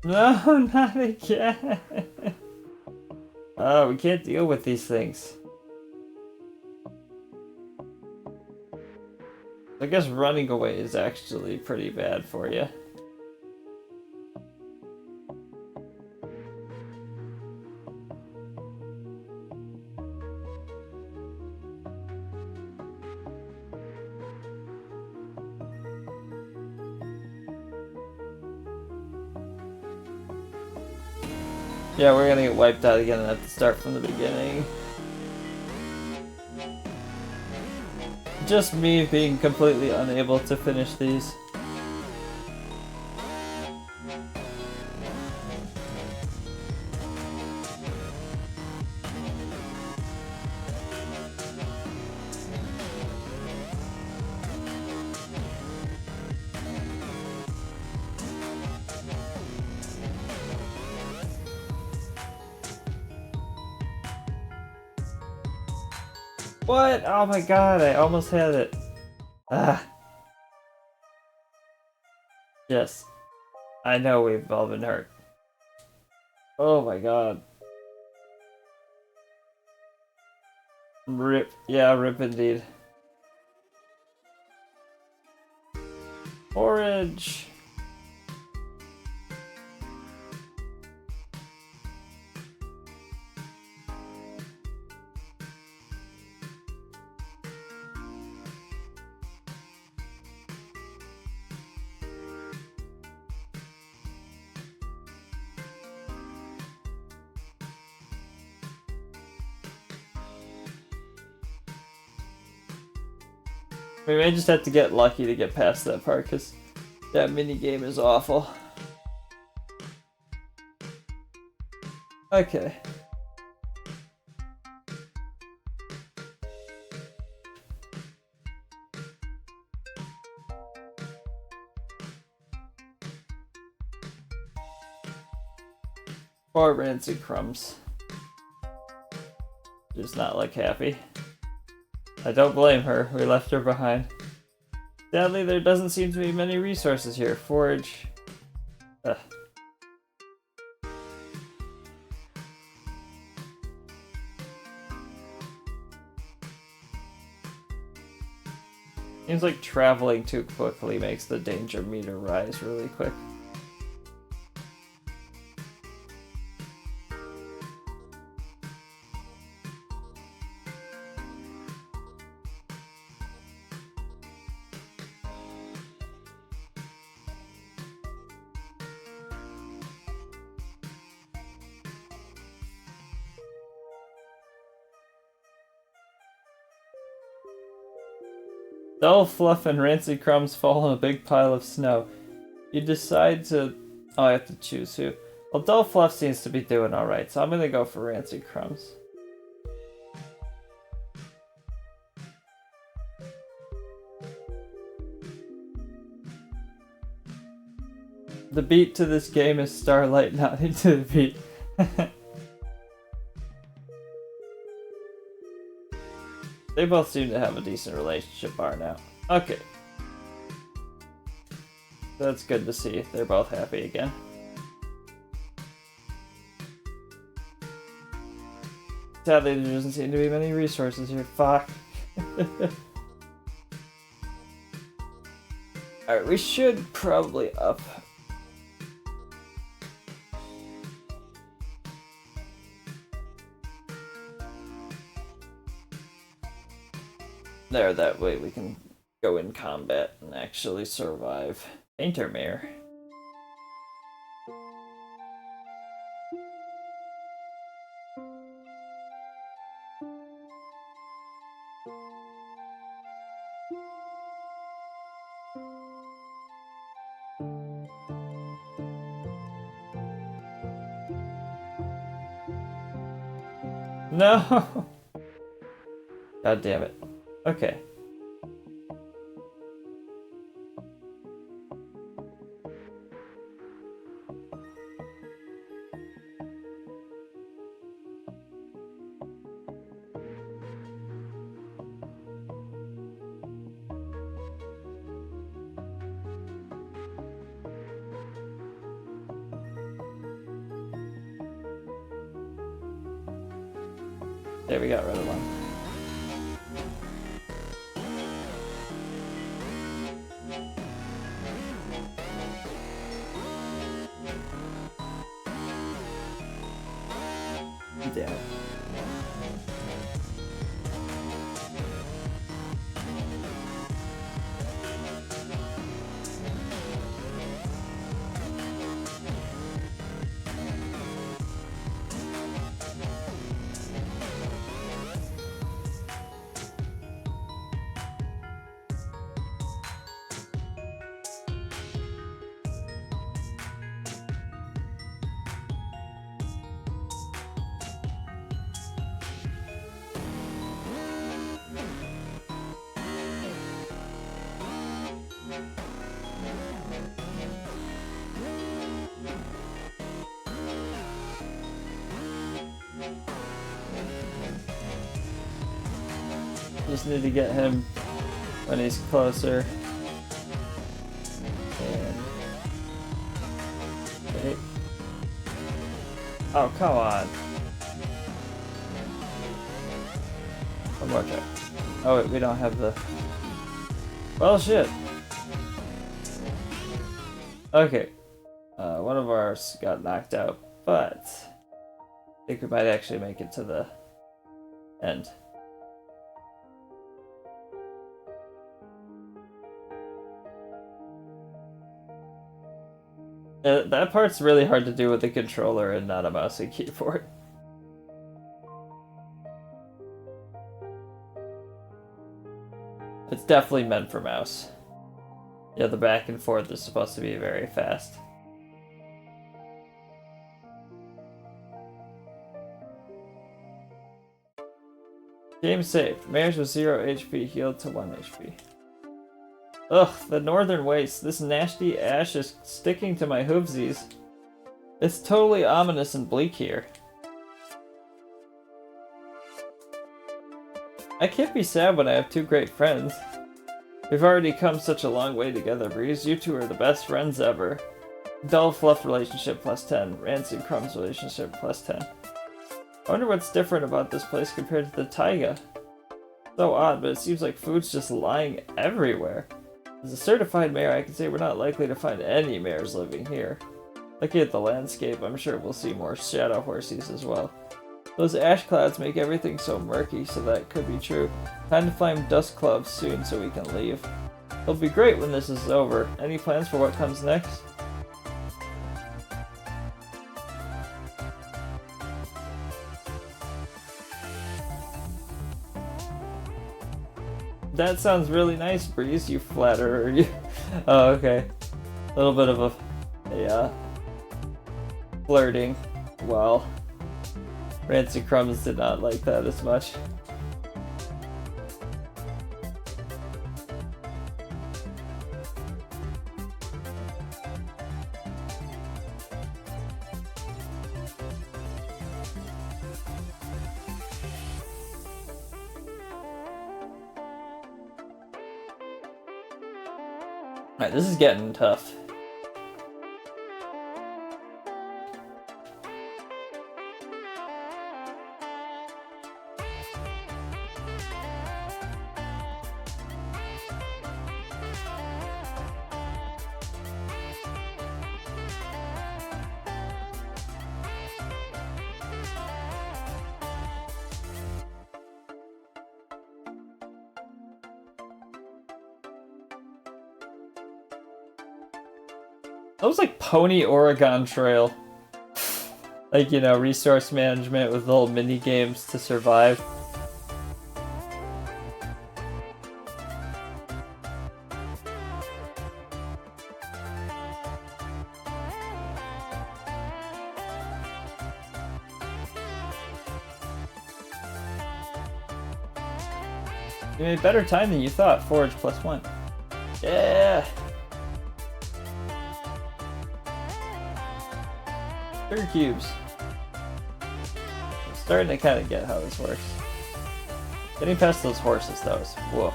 No, not again. Oh, we can't deal with these things. I guess running away is actually pretty bad for you. Yeah, we're gonna get wiped out again and have to start from the beginning. Just me being completely unable to finish these. What? Oh my god, I almost had it. Ah. Yes. I know we've all been hurt. Oh my god. Rip. Yeah, rip indeed. Orange. We may just have to get lucky to get past that part, because that minigame is awful. Okay. Poor Rancy Crumbs. Just not like happy. I don't blame her, we left her behind. Sadly, there doesn't seem to be many resources here. Forage. Ugh. Seems like traveling too quickly makes the danger meter rise really quick. Dull Fluff and Rancy Crumbs fall in a big pile of snow. You decide to... Oh, I have to choose who. Well, Dull Fluff seems to be doing alright, so I'm gonna go for Rancy Crumbs. The beat to this game is Starlight nodding to the beat. They both seem to have a decent relationship bar now. Okay. That's good to see. They're both happy again. Sadly, there doesn't seem to be many resources here. Fuck. Alright, we should probably up. There, that way we can go in combat and actually survive. Paintermere. No! God damn it. Okay. There, we got rid of one. Damn it. Just need to get him when he's closer. And... okay. Oh, come on. One more try. Oh wait, we don't have the... well, shit. Okay. One of ours got knocked out, but I think we might actually make it to the end. That part's really hard to do with a controller and not a mouse and keyboard. It's definitely meant for mouse. Yeah, the back and forth is supposed to be very fast. Game saved. Mares with 0 HP healed to 1 HP. Ugh, the northern waste. This nasty ash is sticking to my hoofsies. It's totally ominous and bleak here. I can't be sad when I have two great friends. We've already come such a long way together, Breeze. You two are the best friends ever. Dull Fluff relationship +10. Rancid Crumbs relationship +10. I wonder what's different about this place compared to the taiga. So odd, but it seems like food's just lying everywhere. As a certified mayor, I can say we're not likely to find any mayors living here. Looking at the landscape, I'm sure we'll see more shadow horses as well. Those ash clouds make everything so murky, so that could be true. Time to find dust clouds soon so we can leave. It'll be great when this is over. Any plans for what comes next? That sounds really nice, Breeze, you flatterer. You... Oh, okay. A little bit of a flirting. Well, Rancid Crumbs did not like that as much. Alright, this is getting tough. That was like Pony Oregon Trail. Like, you know, resource management with little mini games to survive. You made better time than you thought. Forage +1. Yeah! 3 cubes. I'm starting to kind of get how this works. Getting past those horses, though, is woof.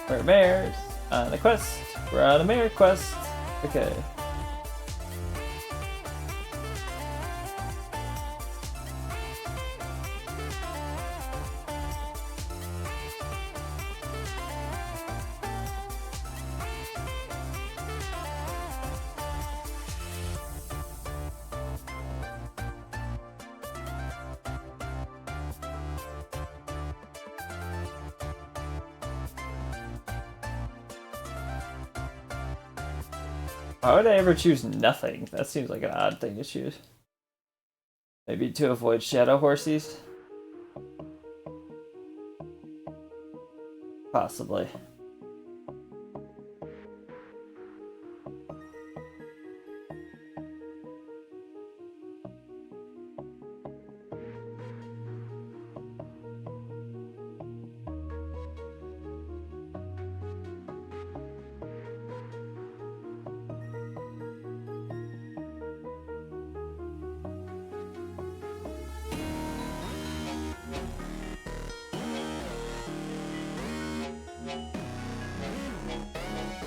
We're mayors on a quest. We're on a mayor quest. Okay. Why would I ever choose nothing? That seems like an odd thing to choose. Maybe to avoid shadow horses? Possibly.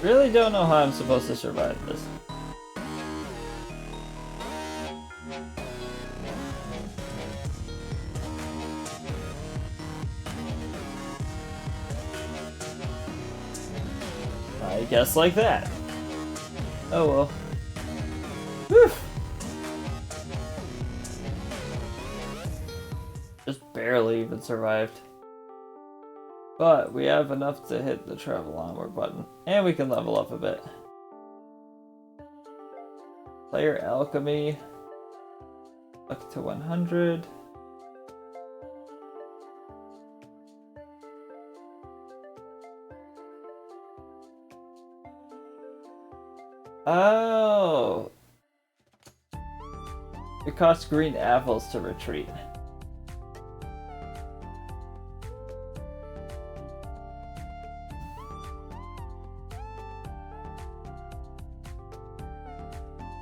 Really don't know how I'm supposed to survive this. I guess like that. Oh well. Whew. Just barely even survived. But we have enough to hit the travel onward button. And we can level up a bit. Player alchemy. Up to 100. Oh! It costs green apples to retreat.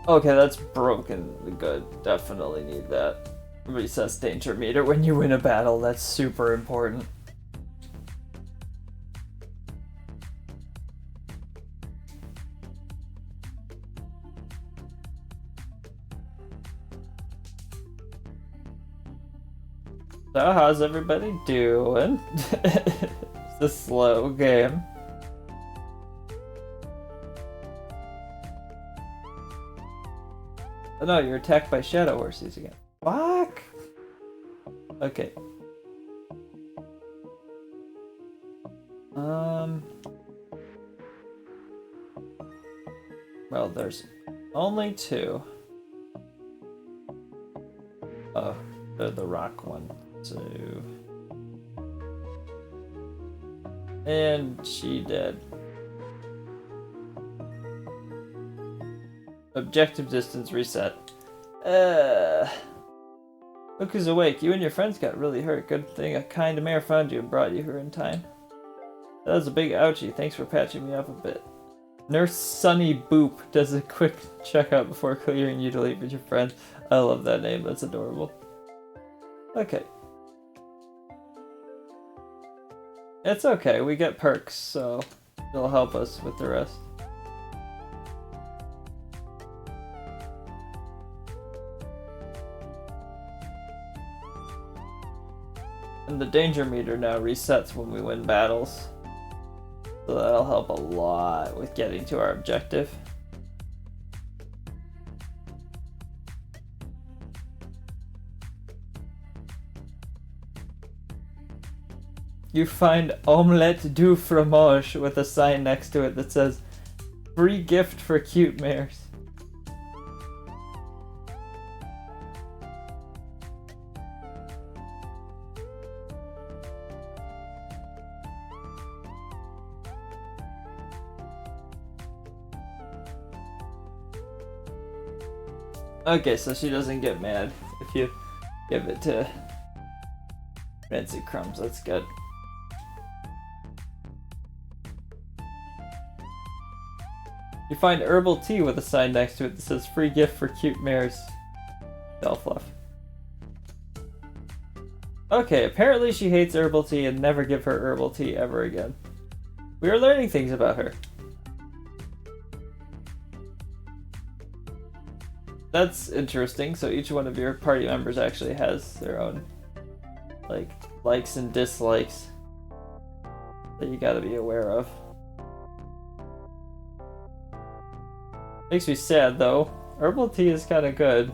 Okay, that's broken. Good. Definitely need that. Recess danger meter when you win a battle. That's super important. So, how's everybody doing? It's a slow game. Oh no, you're attacked by shadow horses again. Fuck! Okay. Well, there's only two. Oh, they're the rock one. So... And she dead. Objective distance reset. Look who's awake. You and your friends got really hurt. Good thing a kind mare found you and brought you here in time. That was a big ouchie. Thanks for patching me up a bit. Nurse Sunny Boop does a quick checkup before clearing you to leave with your friends. I love that name. That's adorable. Okay. It's okay. We get perks, so it'll help us with the rest. And the danger meter now resets when we win battles. So that'll help a lot with getting to our objective. You find omelette du fromage with a sign next to it that says, "Free gift for cute mares." Okay, so she doesn't get mad if you give it to Fancy Crumbs. That's good. You find herbal tea with a sign next to it that says "Free gift for cute mares." Fluff. Okay, apparently she hates herbal tea and never give her herbal tea ever again. We are learning things about her. That's interesting. So each one of your party members actually has their own likes and dislikes that you gotta be aware of. Makes me sad though. Herbal tea is kinda good.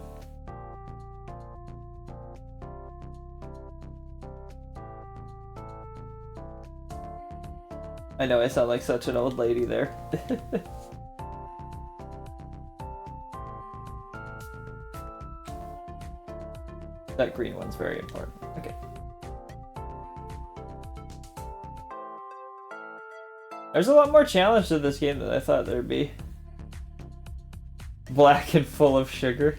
I know I sound like such an old lady there. That green one's very important. Okay. There's a lot more challenge to this game than I thought there'd be. Black and full of sugar.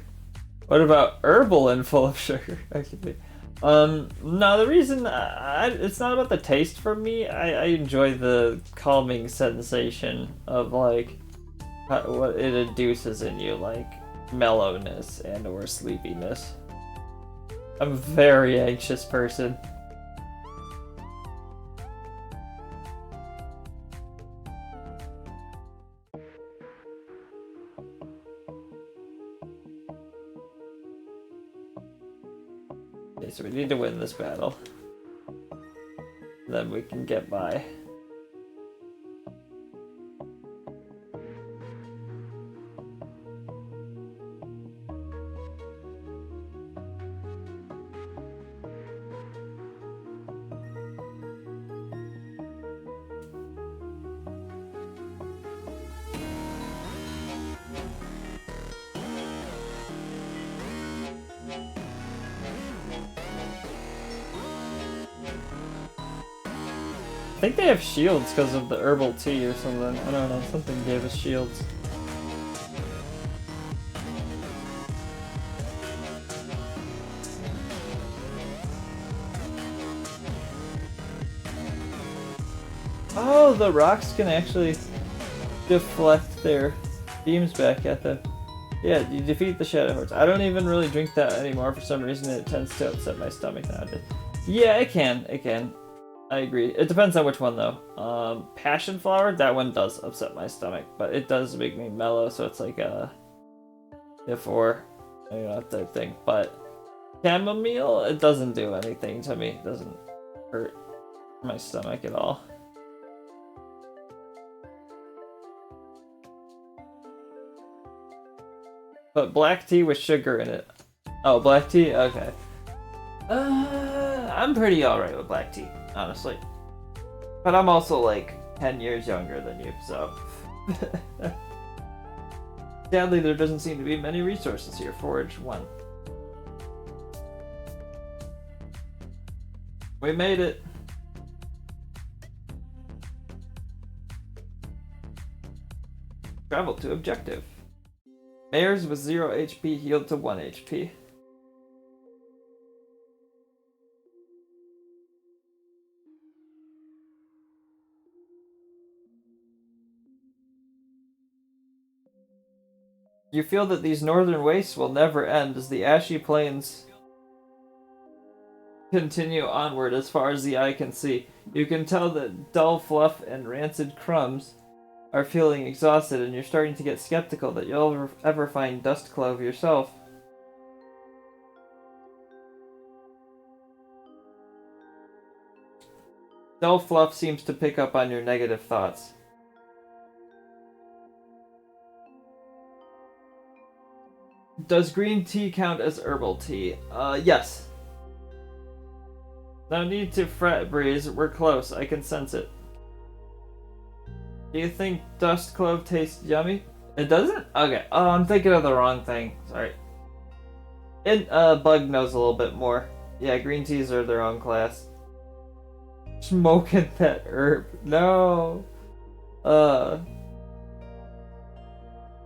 What about herbal and full of sugar? Actually, no, the reason it's not about the taste for me. I enjoy the calming sensation of like what it induces in you, like mellowness and or sleepiness. I'm a very anxious person. Okay, so we need to win this battle. Then we can get by. I think they have shields because of the herbal tea or something. I don't know, something gave us shields. Oh, the rocks can actually deflect their beams back at them. Yeah, you defeat the Shadow Hordes. I don't even really drink that anymore for some reason. It tends to upset my stomach nowadays. Yeah, it can. It can. I agree. It depends on which one though. Passion flower, that one does upset my stomach, but it does make me mellow, so it's like a if or type thing. But chamomile, it doesn't do anything to me. It doesn't hurt my stomach at all. But black tea with sugar in it. Oh, black tea? Okay. I'm pretty alright with black tea, honestly. But I'm also like 10 years younger than you, so. Sadly, there doesn't seem to be many resources here. Forage 1. We made it. Travel to objective. Mares with 0 HP healed to 1 HP. You feel that these northern wastes will never end as the ashy plains continue onward as far as the eye can see. You can tell that dull fluff and rancid crumbs are feeling exhausted, and you're starting to get skeptical that you'll ever find dust clove yourself. Dull fluff seems to pick up on your negative thoughts. Does green tea count as herbal tea? Yes. No need to fret, Breeze. We're close. I can sense it. Do you think dust clove tastes yummy? It doesn't? Okay. Oh, I'm thinking of the wrong thing. Sorry. Bug knows a little bit more. Yeah, green teas are their own class. Smoking that herb. No.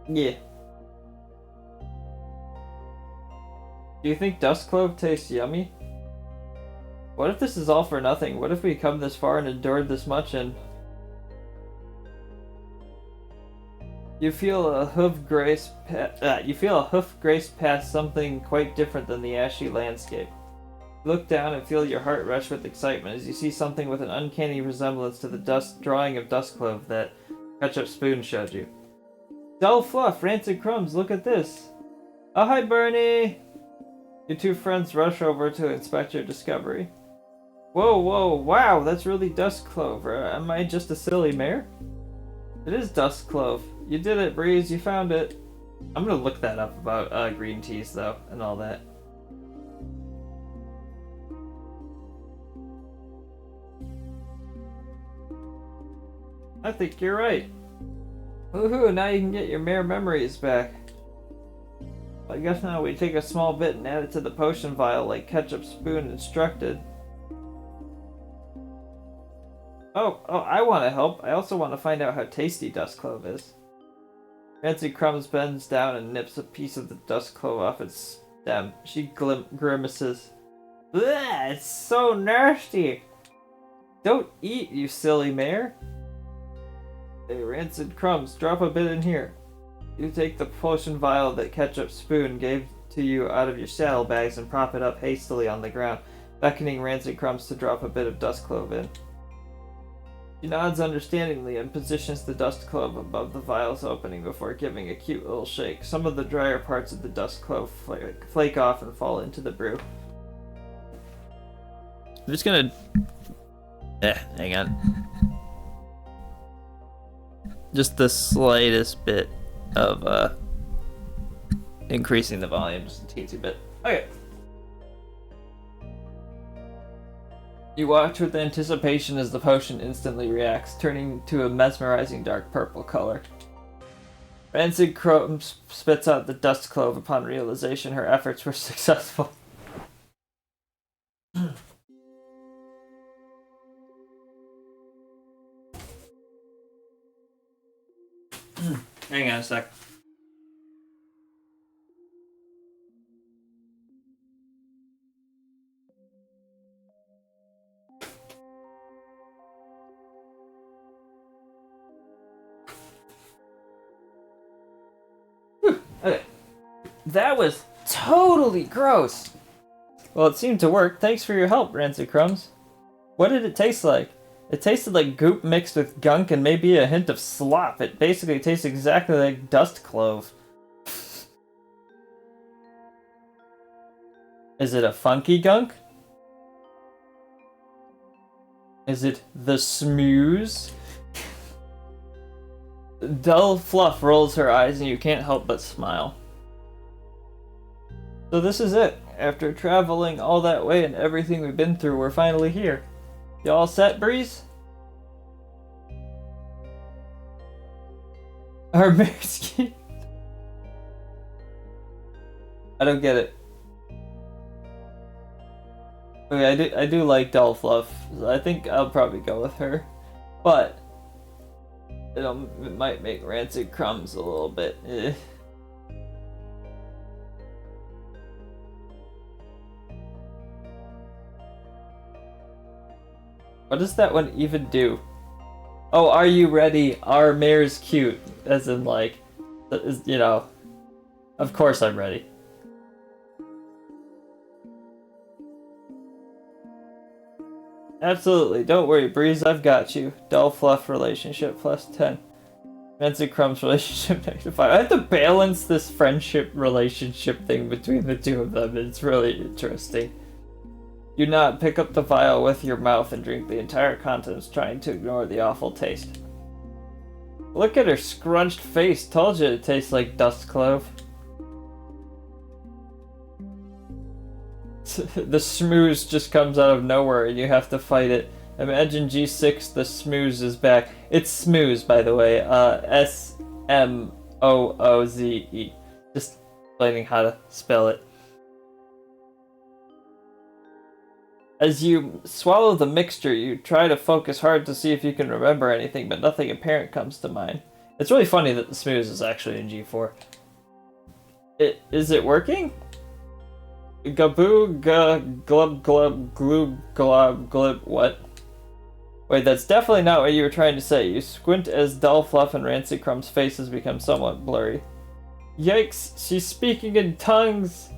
Yeah. Do you think dust clove tastes yummy? What if this is all for nothing? What if we come this far and endured this much and... You feel a hoof grace past something quite different than the ashy landscape. You look down and feel your heart rush with excitement as you see something with an uncanny resemblance to the drawing of dust clove that Ketchup Spoon showed you. Dull fluff, rancid crumbs, look at this! Oh, hi Bernie! Your two friends rush over to inspect your discovery. Whoa, whoa, wow, that's really dust clove. Am I just a silly mare? It is dust clove. You did it, Breeze, you found it. I'm gonna look that up about green teas, though, and all that. I think you're right. Woohoo, now you can get your mare memories back. I guess now we take a small bit and add it to the potion vial like Ketchup Spoon instructed. Oh, I want to help. I also want to find out how tasty dust clove is. Rancid Crumbs bends down and nips a piece of the dust clove off its stem. She grimaces. Bleh, it's so nasty! Don't eat, you silly mare! Hey, Rancid Crumbs, drop a bit in here. You take the potion vial that Ketchup Spoon gave to you out of your saddlebags and prop it up hastily on the ground, beckoning Rancid Crumbs to drop a bit of dust clove in. She nods understandingly and positions the dust clove above the vial's opening before giving a cute little shake. Some of the drier parts of the dust clove flake off and fall into the brew. I'm just gonna... hang on. Just the slightest bit of increasing the volume just a teensy bit. Okay. You watch with anticipation as the potion instantly reacts, turning to a mesmerizing dark purple color. Rancid Crumbs spits out the dust clove upon realization her efforts were successful. Hang on a sec. Okay. That was totally gross. Well, it seemed to work. Thanks for your help, Rancid Crumbs. What did it taste like? It tasted like goop mixed with gunk and maybe a hint of slop. It basically tastes exactly like dust clove. Is it a funky gunk? Is it the smooze? Dull Fluff rolls her eyes and you can't help but smile. So this is it. After traveling all that way and everything we've been through, we're finally here. You all set, Breeze? Our Marequest. I don't get it. Okay, I do like Dull Fluff. I think I'll probably go with her, but it might make Rancid Crumbs a little bit. What does that one even do? Oh, are you ready? Our mare's cute. As in, like, you know, of course I'm ready. Absolutely. Don't worry, Breeze, I've got you. Dull Fluff relationship plus 10. Rancid Crumbs relationship negative 5. I have to balance this friendship relationship thing between the two of them. It's really interesting. Do not pick up the vial with your mouth and drink the entire contents, trying to ignore the awful taste. Look at her scrunched face. Told you it tastes like dust clove. The smooze just comes out of nowhere and you have to fight it. Imagine G6, the smooze is back. It's smooze, by the way. S-M-O-O-Z-E. Just explaining how to spell it. As you swallow the mixture, you try to focus hard to see if you can remember anything, but nothing apparent comes to mind. It's really funny that the smooze is actually in G4. Is it working? Gaboo, glub, glub, gloob, glob, glib, what? Wait, that's definitely not what you were trying to say. You squint as Dull Fluff and Rancid Crumb's faces become somewhat blurry. Yikes, she's speaking in tongues!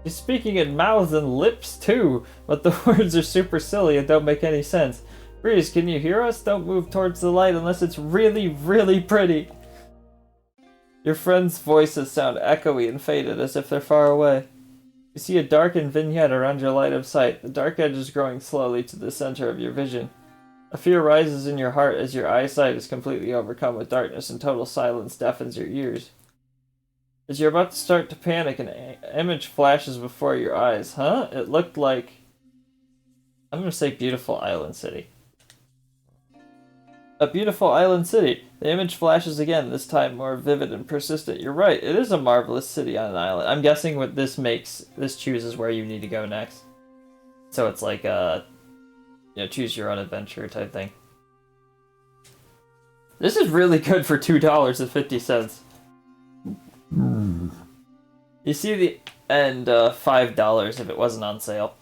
She's speaking in mouths and lips too, but the words are super silly and don't make any sense. Breeze, can you hear us? Don't move towards the light unless it's really, really pretty. Your friends' voices sound echoey and faded as if they're far away. You see a darkened vignette around your line of sight. The dark edge is growing slowly to the center of your vision. A fear rises in your heart as your eyesight is completely overcome with darkness and total silence deafens your ears. As you're about to start to panic, an image flashes before your eyes. Huh? It looked like... I'm gonna say beautiful island city. A beautiful island city. The image flashes again, this time more vivid and persistent. You're right, it is a marvelous city on an island. I'm guessing what this makes, this chooses where you need to go next. So it's like a, you know, choose your own adventure type thing. This is really good for $2.50. You see the end, $5 if it wasn't on sale.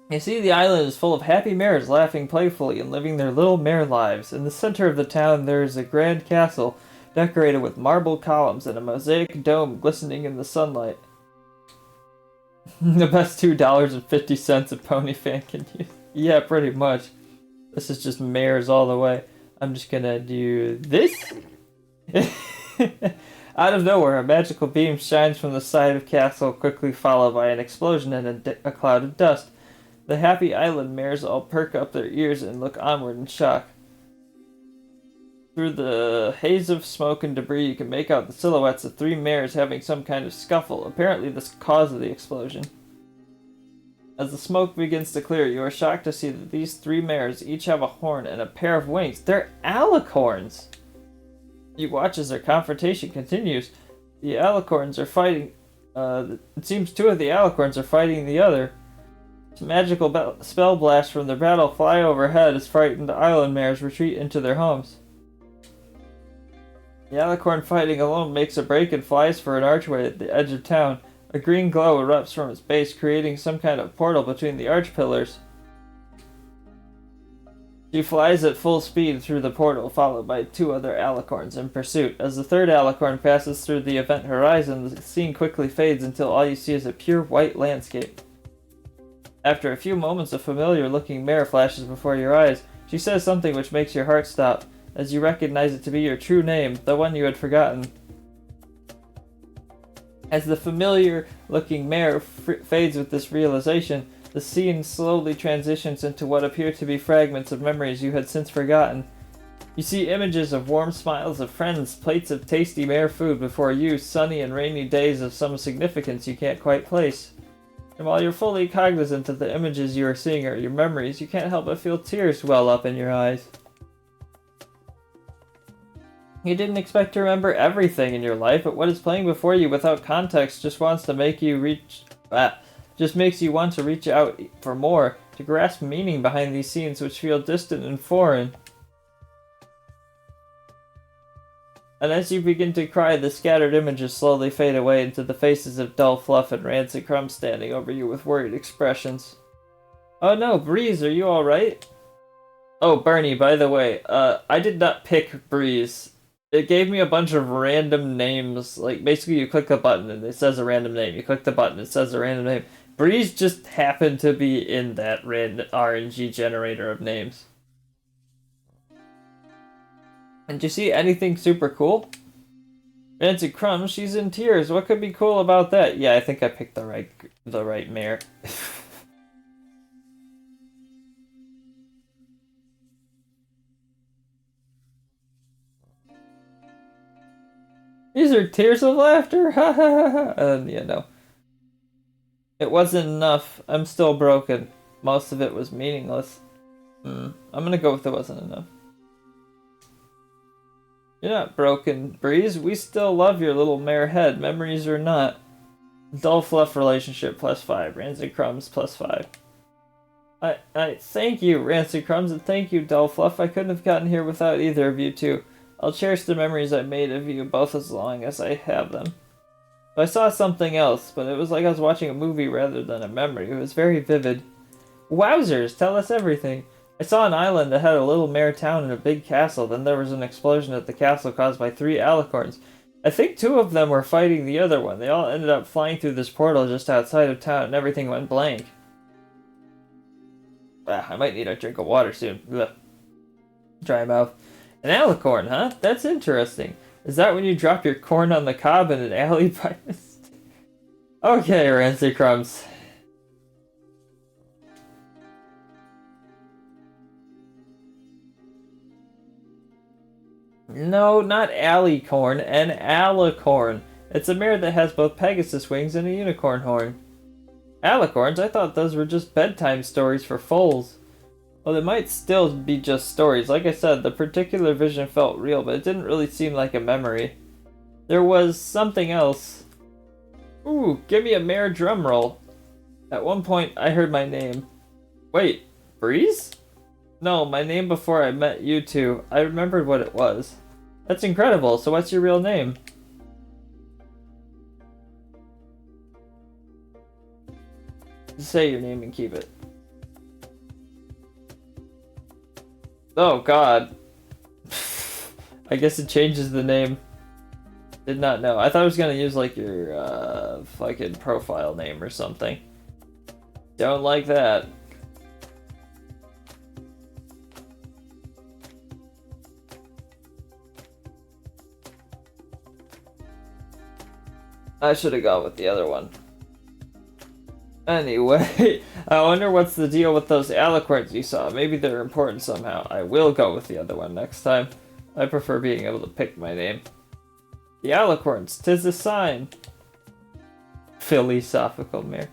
You see the island is full of happy mares laughing playfully and living their little mare lives. In the center of the town there is a grand castle decorated with marble columns and a mosaic dome glistening in the sunlight. The best $2.50 a pony fan can use. Yeah, pretty much. This is just mares all the way. I'm just gonna do this. Out of nowhere, a magical beam shines from the side of the castle, quickly followed by an explosion and a cloud of dust. The happy island mares all perk up their ears and look onward in shock. Through the haze of smoke and debris, you can make out the silhouettes of 3 mares having some kind of scuffle, apparently the cause of the explosion. As the smoke begins to clear, you are shocked to see that these 3 mares each have a horn and a pair of wings. They're alicorns! You watch as their confrontation continues. The alicorns are fighting. It seems 2 of the alicorns are fighting the other. Magical spell blasts from their battle fly overhead as frightened island mares retreat into their homes. The alicorn fighting alone makes a break and flies for an archway at the edge of town. A green glow erupts from its base, creating some kind of portal between the arch pillars. She flies at full speed through the portal, followed by 2 other alicorns in pursuit. As the 3rd alicorn passes through the event horizon, the scene quickly fades until all you see is a pure white landscape. After a few moments, a familiar-looking mare flashes before your eyes. She says something which makes your heart stop, as you recognize it to be your true name, the one you had forgotten. As the familiar-looking mare fades with this realization, the scene slowly transitions into what appear to be fragments of memories you had since forgotten. You see images of warm smiles of friends, plates of tasty mare food before you, sunny and rainy days of some significance you can't quite place. And while you're fully cognizant of the images you are seeing are your memories, you can't help but feel tears well up in your eyes. You didn't expect to remember everything in your life, but what is playing before you without context just wants to make you just makes you want to reach out for more, to grasp meaning behind these scenes which feel distant and foreign. And as you begin to cry, the scattered images slowly fade away into the faces of Dull Fluff and Rancid Crumb standing over you with worried expressions. Oh no, Breeze, are you alright? Oh, Bernie, by the way, I did not pick Breeze. It gave me a bunch of random names. Like, basically you click a button and it says a random name. You click the button, it says a random name. Breeze just happened to be in that random RNG generator of names. And did you see anything super cool? Nancy Crumb, she's in tears. What could be cool about that? Yeah, I think I picked the right mare. These are tears of laughter. Ha ha ha ha. Yeah, no. It wasn't enough. I'm still broken. Most of it was meaningless. I'm gonna go with it wasn't enough. You're not broken, Breeze. We still love your little mare head, memories or not. Dull Fluff relationship +5. Rancid Crumbs +5. I thank you, Rancid Crumbs, and thank you, Dull Fluff. I couldn't have gotten here without either of you two. I'll cherish the memories I made of you both as long as I have them. I saw something else, but it was like I was watching a movie rather than a memory. It was very vivid. Wowzers, tell us everything. I saw an island that had a little mare town and a big castle. Then there was an explosion at the castle caused by 3 alicorns. I think 2 of them were fighting the other one. They all ended up flying through this portal just outside of town and everything went blank. I might need a drink of water soon. Ugh. Dry mouth. An alicorn, huh? That's interesting. Is that when you drop your corn on the cob in an alley by mistake? Okay, Rancid Crumbs. No, not alicorn, an alicorn. It's a mare that has both Pegasus wings and a unicorn horn. Alicorns? I thought those were just bedtime stories for foals. Well, they might still be just stories. Like I said, the particular vision felt real, but it didn't really seem like a memory. There was something else. Ooh, give me a mare drum roll. At one point, I heard my name. Wait, Breeze? No, my name before I met you two. I remembered what it was. That's incredible. So what's your real name? Just say your name and keep it. Oh god. I guess it changes the name. Did not know. I thought I was gonna use like your fucking profile name or something. Don't like that. I should have gone with the other one. Anyway, I wonder what's the deal with those alicorns you saw. Maybe they're important somehow. I will go with the other one next time. I prefer being able to pick my name. The alicorns, 'tis a sign. Philosophical mare.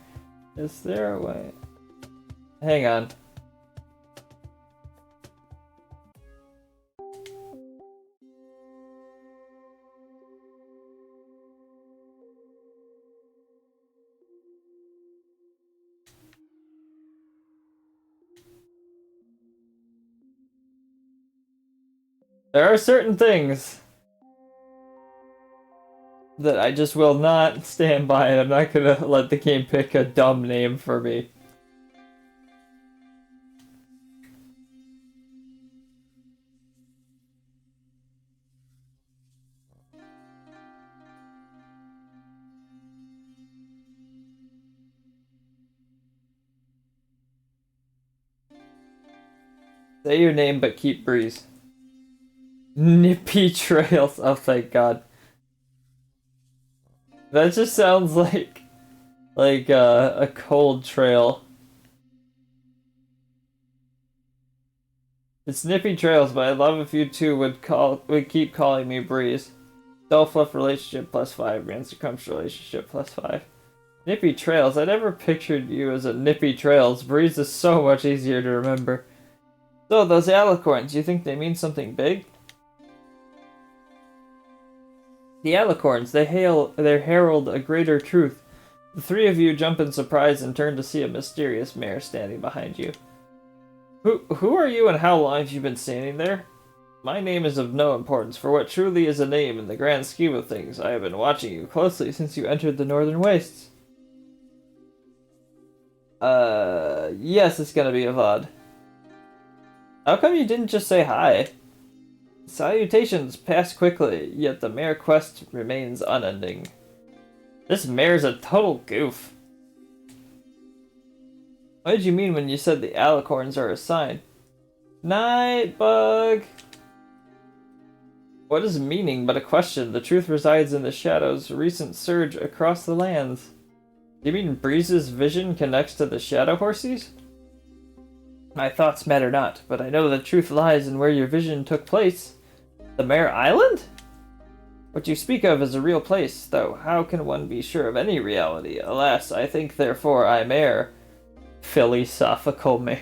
Is there a way? Hang on. There are certain things that I just will not stand by, and I'm not gonna let the game pick a dumb name for me. Say your name, but keep Breeze. Nippy Trails. Oh, thank God. That just sounds like a cold trail. It's Nippy Trails, but I'd love if you two would keep calling me Breeze. Self-love relationship +5, Grand Circumference relationship +5. Nippy Trails. I never pictured you as a Nippy Trails. Breeze is so much easier to remember. So, those alicorns, you think they mean something big? The alicorns, they herald a greater truth. The three of you jump in surprise and turn to see a mysterious mare standing behind you. Who are you and how long have you been standing there? My name is of no importance, for what truly is a name in the grand scheme of things. I have been watching you closely since you entered the northern wastes. Yes, it's gonna be Avad. How come you didn't just say hi? Salutations pass quickly, yet the Marequest remains unending. This mare's a total goof. What did you mean when you said the alicorns are a sign? Night, bug! What is meaning but a question? The truth resides in the shadows. Recent surge across the lands. You mean Breeze's vision connects to the shadow horses? My thoughts matter not, but I know the truth lies in where your vision took place. The Mare Island? What you speak of is a real place, though how can one be sure of any reality? Alas, I think therefore I'm heir. Philosophical mare.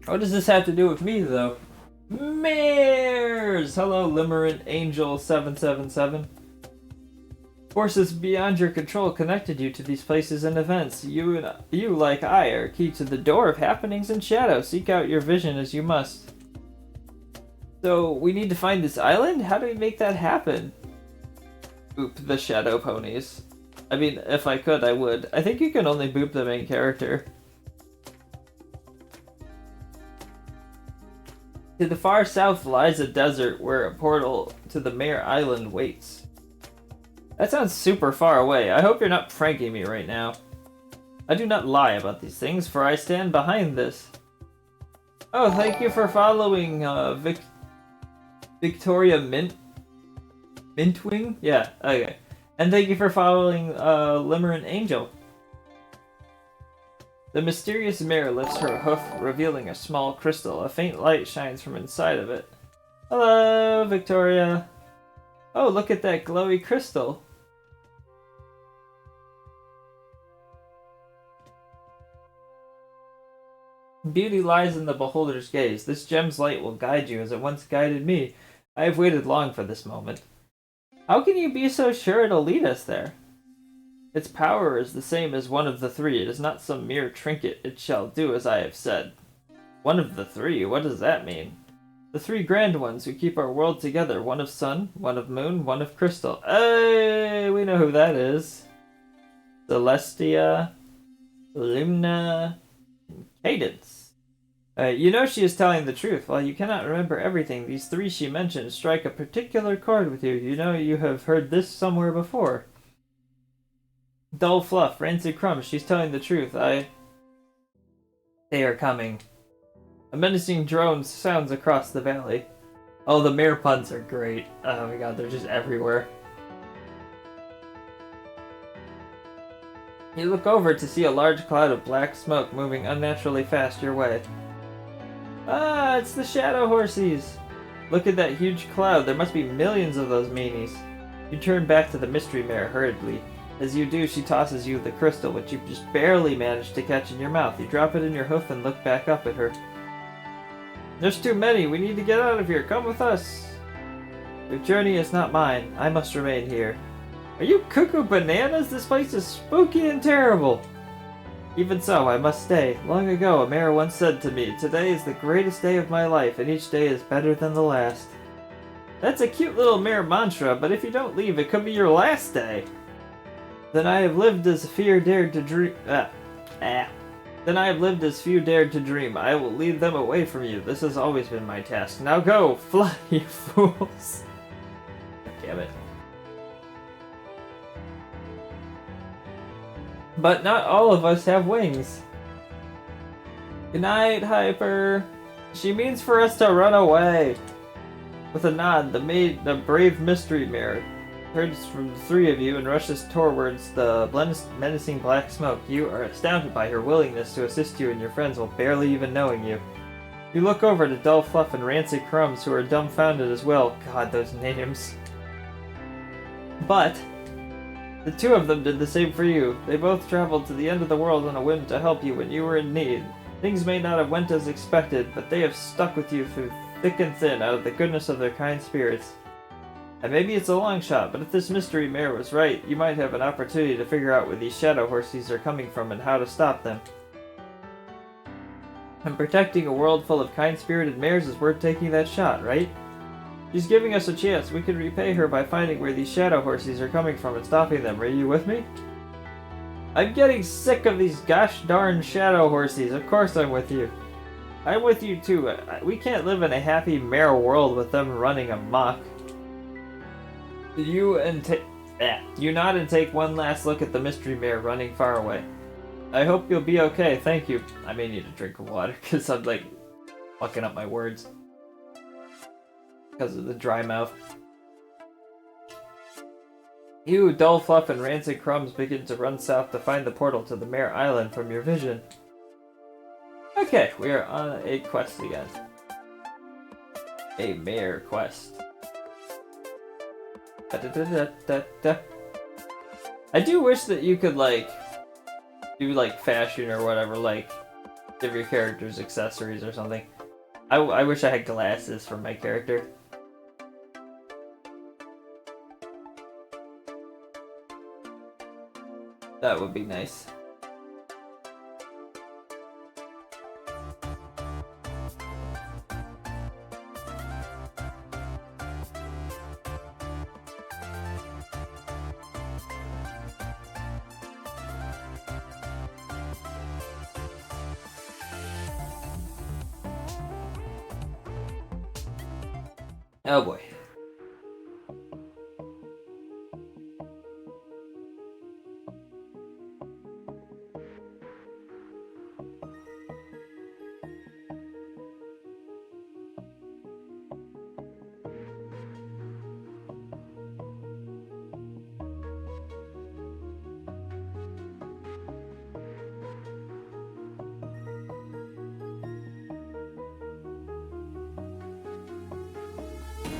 What does this have to do with me, though? Mares! Hello, Limerent Angel 777. Forces beyond your control connected you to these places and events. You, like I, are key to the door of happenings and shadow. Seek out your vision as you must. So, we need to find this island? How do we make that happen? Boop the shadow ponies. I mean, if I could, I would. I think you can only boop the main character. To the far south lies a desert where a portal to the Mare Island waits. That sounds super far away. I hope you're not pranking me right now. I do not lie about these things, for I stand behind this. Oh, thank you for following, Victoria Mintwing? Yeah, okay. And thank you for following, Limerent Angel. The mysterious mare lifts her hoof, revealing a small crystal. A faint light shines from inside of it. Hello, Victoria. Oh, look at that glowy crystal. Beauty lies in the beholder's gaze. This gem's light will guide you as it once guided me. I have waited long for this moment. How can you be so sure it'll lead us there? Its power is the same as one of the three. It is not some mere trinket. It shall do as I have said. One of the three? What does that mean? The three grand ones who keep our world together. One of sun, one of moon, one of crystal. Hey, we know who that is. Celestia, Lumina, and Cadence. You know she is telling the truth. While you cannot remember everything, these three she mentioned strike a particular chord with you. You know you have heard this somewhere before. Dull fluff, rancid crumbs, she's telling the truth. They are coming. A menacing drone sounds across the valley. Oh, the mare puns are great. Oh my god, they're just everywhere. You look over to see a large cloud of black smoke moving unnaturally fast your way. Ah, it's the shadow horses! Look at that huge cloud. There must be millions of those meanies. You turn back to the mystery mare hurriedly. As you do, she tosses you the crystal, which you just barely managed to catch in your mouth. You drop it in your hoof and look back up at her. There's too many. We need to get out of here. Come with us. Your journey is not mine. I must remain here. Are you cuckoo bananas? This place is spooky and terrible. Even so, I must stay. Long ago, a mare once said to me, today is the greatest day of my life, and each day is better than the last. That's a cute little mare mantra, but if you don't leave, it could be your last day. Then I have lived as few dared to dream. Then I have lived as few dared to dream. I will lead them away from you. This has always been my task. Now go, fly, you fools! damn it. But not all of us have wings. Good night, Hyper. She means for us to run away. With a nod, the brave mystery mare turns from the three of you and rushes towards the menacing black smoke. You are astounded by her willingness to assist you and your friends while barely even knowing you. You look over to Dull Fluff and Rancid Crumbs, who are dumbfounded as well. God, those names. But the two of them did the same for you. They both traveled to the end of the world on a whim to help you when you were in need. Things may not have went as expected, but they have stuck with you through thick and thin out of the goodness of their kind spirits. And maybe it's a long shot, but if this mystery mare was right, you might have an opportunity to figure out where these shadow horses are coming from and how to stop them. And protecting a world full of kind-spirited mares is worth taking that shot, right? She's giving us a chance. We can repay her by finding where these shadow horses are coming from and stopping them. Are you with me? I'm getting sick of these gosh darn shadow horses. Of course I'm with you. I'm with you too. We can't live in a happy mare world with them running amok. You nod and take one last look at the mystery mare running far away. I hope you'll be okay, thank you. I may need a drink of water because I'm like fucking up my words because of the dry mouth. You, Dull Fluff, and Rancid Crumbs begin to run south to find the portal to the Mare Island from your vision. Okay, we are on a quest again. A mare quest. I do wish that you could, like, do, like, fashion or whatever, like, give your characters accessories or something. I wish I had glasses for my character. That would be nice. Oh boy.